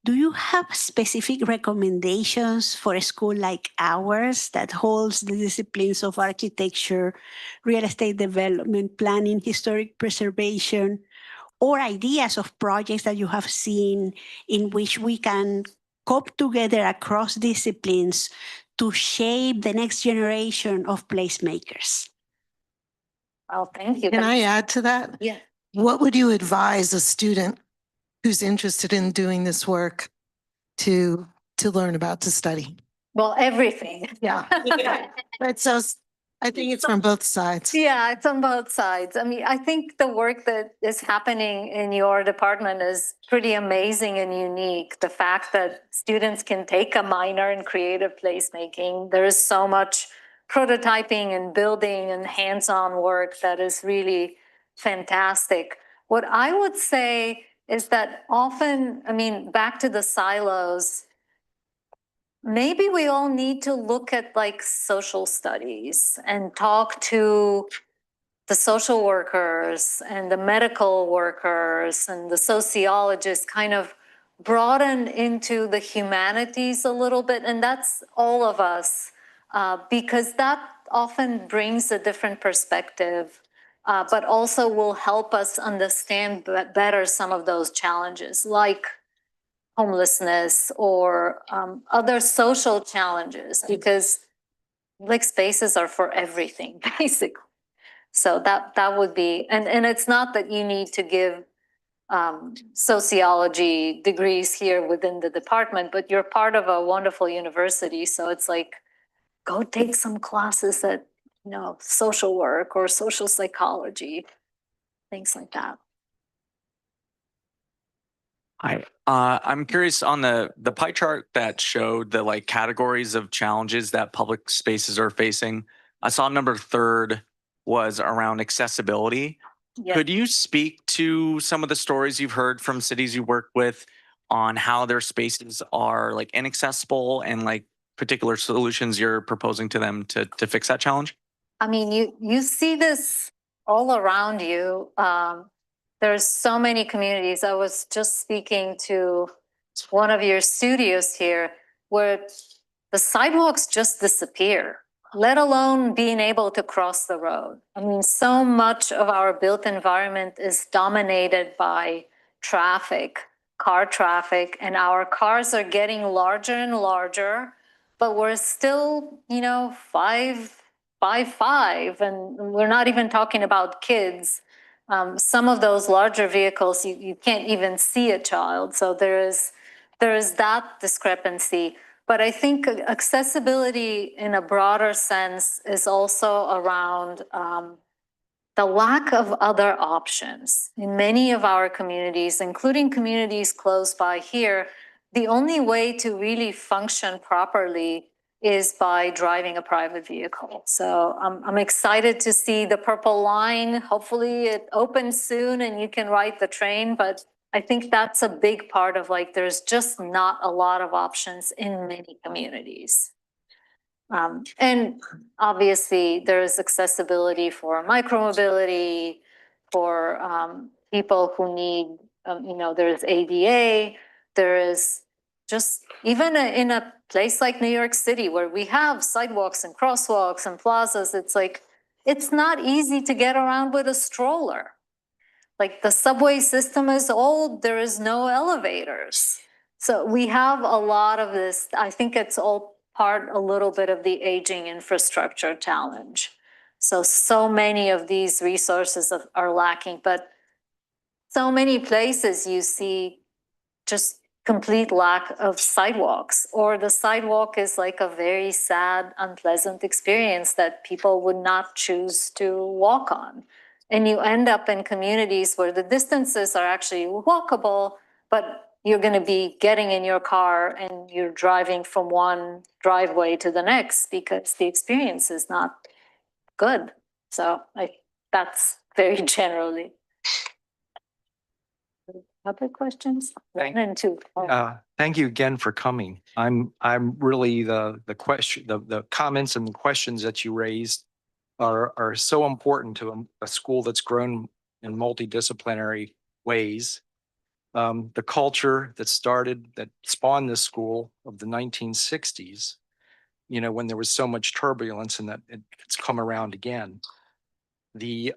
Do you have specific recommendations for a school like ours that holds the disciplines of architecture, real estate development, planning, historic preservation, or ideas of projects that you have seen in which we can cope together across disciplines to shape the next generation of placemakers? Well, thank you. Can I add to that? Yeah. What would you advise a student who's interested in doing this work to learn about, to study? Well, everything. Yeah. But so I think it's from both sides. Yeah, it's on both sides. I mean, I think the work that is happening in your department is pretty amazing and unique. The fact that students can take a minor in creative placemaking, there is so much prototyping and building and hands-on work that is really fantastic. What I would say is that often, I mean, back to the silos, maybe we all need to look at like social studies and talk to the social workers and the medical workers and the sociologists, kind of broaden into the humanities a little bit. And that's all of us, because that often brings a different perspective, but also will help us understand better some of those challenges, like homelessness or other social challenges, because like spaces are for everything, basically. So that would be, and it's not that you need to give sociology degrees here within the department, but you're part of a wonderful university. So it's like, go take some classes at, you know, social work or social psychology, things like that. Hi, I'm curious on the pie chart that showed the like categories of challenges that public spaces are facing. I saw number third was around accessibility. Yeah. Could you speak to some of the stories you've heard from cities you work with on how their spaces are like inaccessible and like particular solutions you're proposing to them to fix that challenge? I mean, you see this all around you. There's so many communities. I was just speaking to one of your studios here where the sidewalks just disappear, let alone being able to cross the road. I mean, so much of our built environment is dominated by traffic, car traffic, and our cars are getting larger and larger, but we're still, you know, 5'5", and we're not even talking about kids. Some of those larger vehicles, you can't even see a child. So there is that discrepancy. But I think accessibility in a broader sense is also around the lack of other options. In many of our communities, including communities close by here, the only way to really function properly is by driving a private vehicle. So I'm excited to see the Purple Line. Hopefully it opens soon and you can ride the train, but I think that's a big part of like, there's just not a lot of options in many communities. And obviously there is accessibility for micromobility, for people who need, you know, there's ADA, there is just even in a place like New York City where we have sidewalks and crosswalks and plazas, it's like, it's not easy to get around with a stroller. Like the subway system is old, there is no elevators. So we have a lot of this. I think it's all part a little bit of the aging infrastructure challenge. So many of these resources are lacking, but so many places you see just complete lack of sidewalks, or the sidewalk is like a very sad, unpleasant experience that people would not choose to walk on. And you end up in communities where the distances are actually walkable, but you're going to be getting in your car and you're driving from one driveway to the next because the experience is not good. So that's very generally. Other questions? Thank- 1 and 2. Thank you again for coming. I'm really the question, the comments and the questions that you raised are so important to a school that's grown in multidisciplinary ways. The culture that spawned this school of the 1960s, you know, when there was so much turbulence, and that it's come around again. The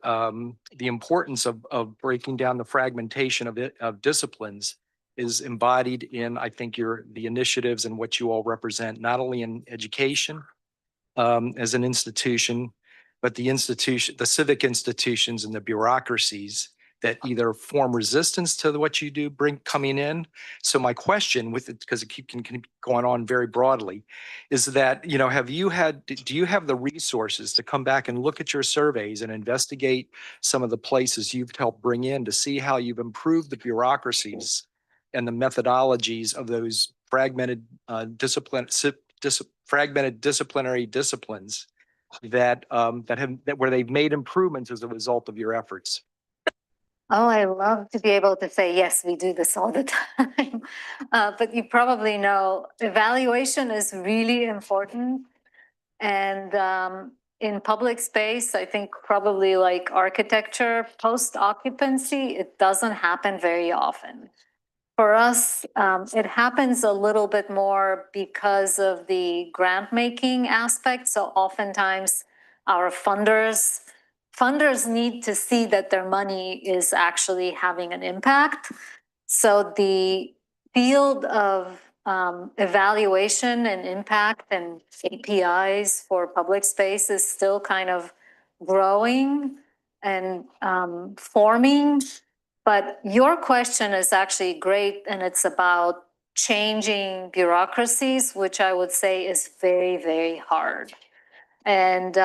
importance of breaking down the fragmentation of disciplines is embodied in, I think, the initiatives and what you all represent, not only in education as an institution, but the civic institutions and the bureaucracies that either form resistance to what you do coming in. So my question with it, because it can keep going on very broadly, is that, you know, do you have the resources to come back and look at your surveys and investigate some of the places you've helped bring in to see how you've improved the bureaucracies and the methodologies of those fragmented disciplinary disciplines that where they've made improvements as a result of your efforts? Oh, I love to be able to say, yes, we do this all the time. But you probably know evaluation is really important. And in public space, I think probably like architecture, post-occupancy, it doesn't happen very often. For us, it happens a little bit more because of the grant making aspect. So oftentimes our funders need to see that their money is actually having an impact. So the field of evaluation and impact and APIs for public space is still kind of growing and forming. But your question is actually great, and it's about changing bureaucracies, which I would say is very, very hard. And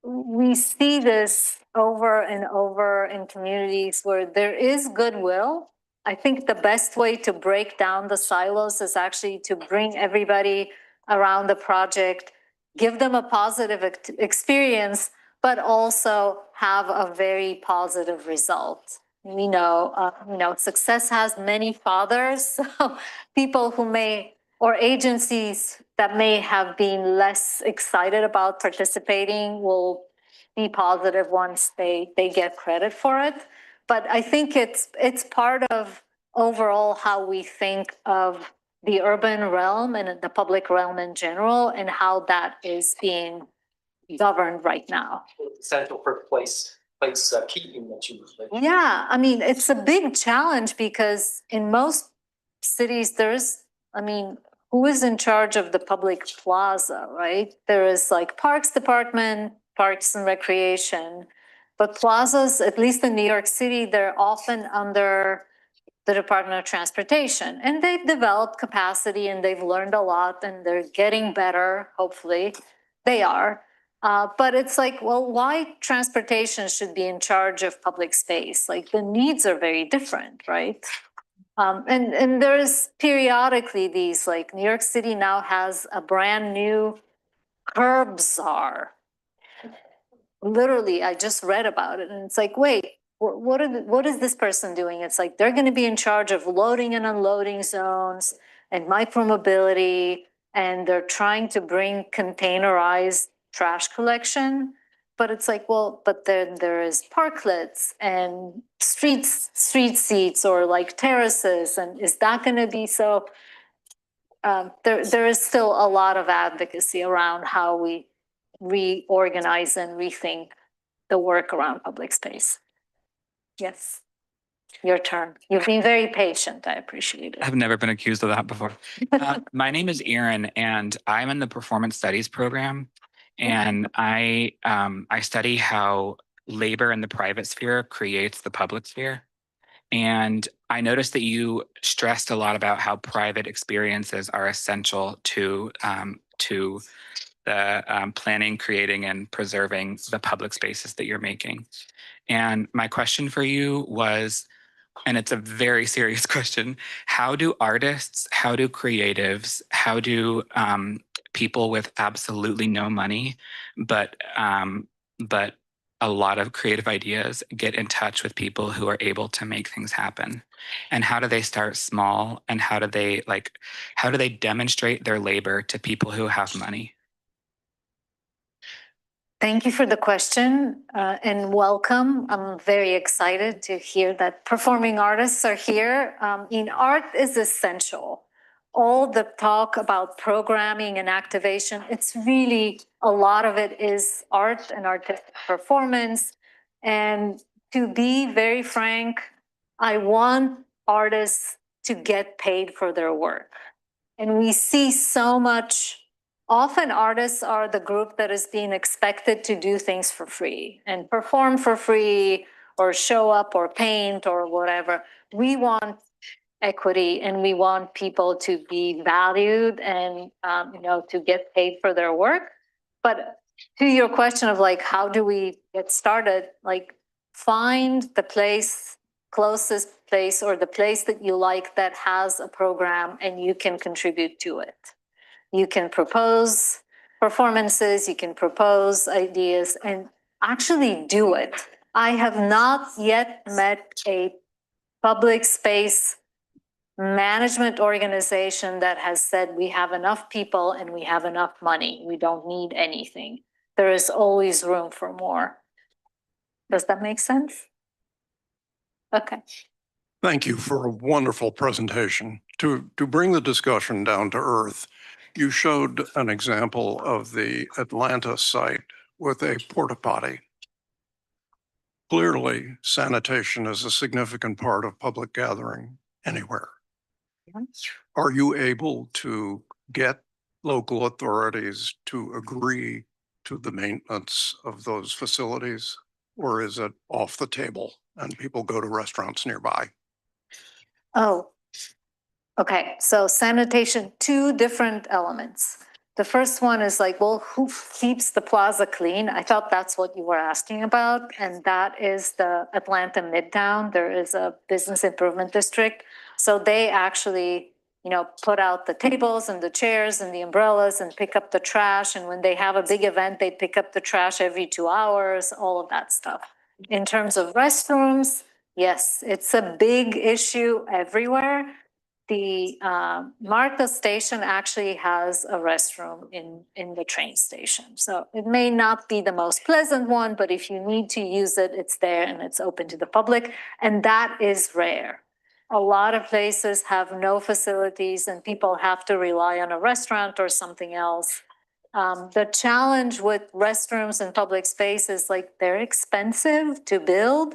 we see this over and over in communities where there is goodwill. I think the best way to break down the silos is actually to bring everybody around the project, give them a positive experience, but also have a very positive result. We know, success has many fathers. So people who may, or agencies that may have been less excited about participating will be positive once they get credit for it. But I think it's part of overall how we think of the urban realm and the public realm in general, and how that is being governed right now. Essential for place keeping that you. Yeah, I mean, it's a big challenge because in most cities, who is in charge of the public plaza, right? There is like Parks Department, Parks and Recreation, but plazas, at least in New York City, they're often under the Department of Transportation, and they've developed capacity and they've learned a lot and they're getting better, hopefully. They are. But it's like, well, why transportation should be in charge of public space? Like the needs are very different, right? And there's periodically these, like New York City now has a brand new curb czar. Literally, I just read about it and it's like, wait, what is this person doing? It's like, they're gonna be in charge of loading and unloading zones and micromobility, and they're trying to bring containerized trash collection. But it's like, well, but then there is parklets and street seats or like terraces, and is that gonna be so? There is still a lot of advocacy around how we reorganize and rethink the work around public space. Yes, your turn. You've been very patient. I appreciate it. I've never been accused of that before. My name is Aaron, and I'm in the performance studies program. And I study how labor in the private sphere creates the public sphere. And I noticed that you stressed a lot about how private experiences are essential to the planning, creating, and preserving the public spaces that you're making. And my question for you was, and it's a very serious question, how do artists, how do creatives, how do people with absolutely no money, but a lot of creative ideas get in touch with people who are able to make things happen? And how do they start small? And how do they demonstrate their labor to people who have money? Thank you for the question and welcome. I'm very excited to hear that performing artists are here. Art is essential. All the talk about programming and activation, it's really, a lot of it is art and artistic performance. And to be very frank, I want artists to get paid for their work. And we see so much. Often artists are the group that is being expected to do things for free and perform for free or show up or paint or whatever. We want equity and we want people to be valued and to get paid for their work. But to your question of like, how do we get started? Like, find the closest place or the place that you like that has a program and you can contribute to it. You can propose, performances, you can propose ideas and actually do it. I have not yet met a public space management organization that has said we have enough people and we have enough money. We don't need anything. There is always room for more. Does that make sense? Okay. Thank you for a wonderful presentation. To bring the discussion down to earth, you showed an example of the Atlanta site with a porta potty. Clearly, sanitation is a significant part of public gathering anywhere. Are you able to get local authorities to agree to the maintenance of those facilities? Or is it off the table and people go to restaurants nearby? Oh, okay. So sanitation, two different elements. The first one is like, well, who keeps the plaza clean? I thought that's what you were asking about. And that is the Atlanta Midtown. There is a business improvement district. So they actually, put out the tables and the chairs and the umbrellas and pick up the trash. And when they have a big event, they pick up the trash every 2 hours, all of that stuff. In terms of restrooms, yes, it's a big issue everywhere. The Martha station actually has a restroom in the train station. So it may not be the most pleasant one, but if you need to use it, it's there and it's open to the public. And that is rare. A lot of places have no facilities and people have to rely on a restaurant or something else. The challenge with restrooms and public spaces, like they're expensive to build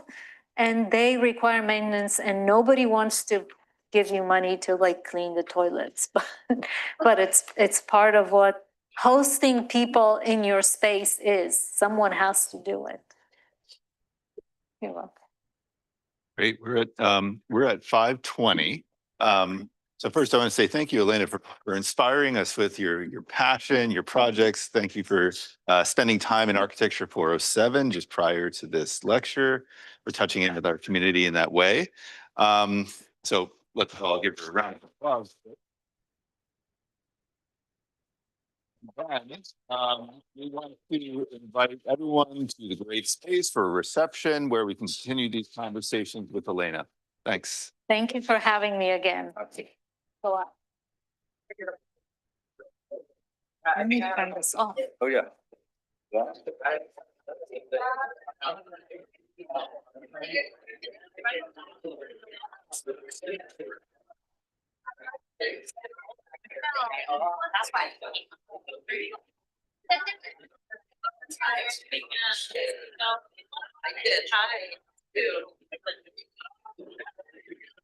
and they require maintenance and nobody wants to give you money to like clean the toilets. But it's part of what hosting people in your space is. Someone has to do it. You're welcome. Great. We're at 5:20. So first I want to say thank you, Elena, for inspiring us with your passion, your projects. Thank you for spending time in Architecture 407 just prior to this lecture, for touching in with our community in that way. So let's all give her a round of applause. We want to invite everyone to the great space for a reception where we can continue these conversations with Elena. Thanks. Thank you for having me again. A lot. Let me turn this off. Oh, yeah. That's fine. I did try to.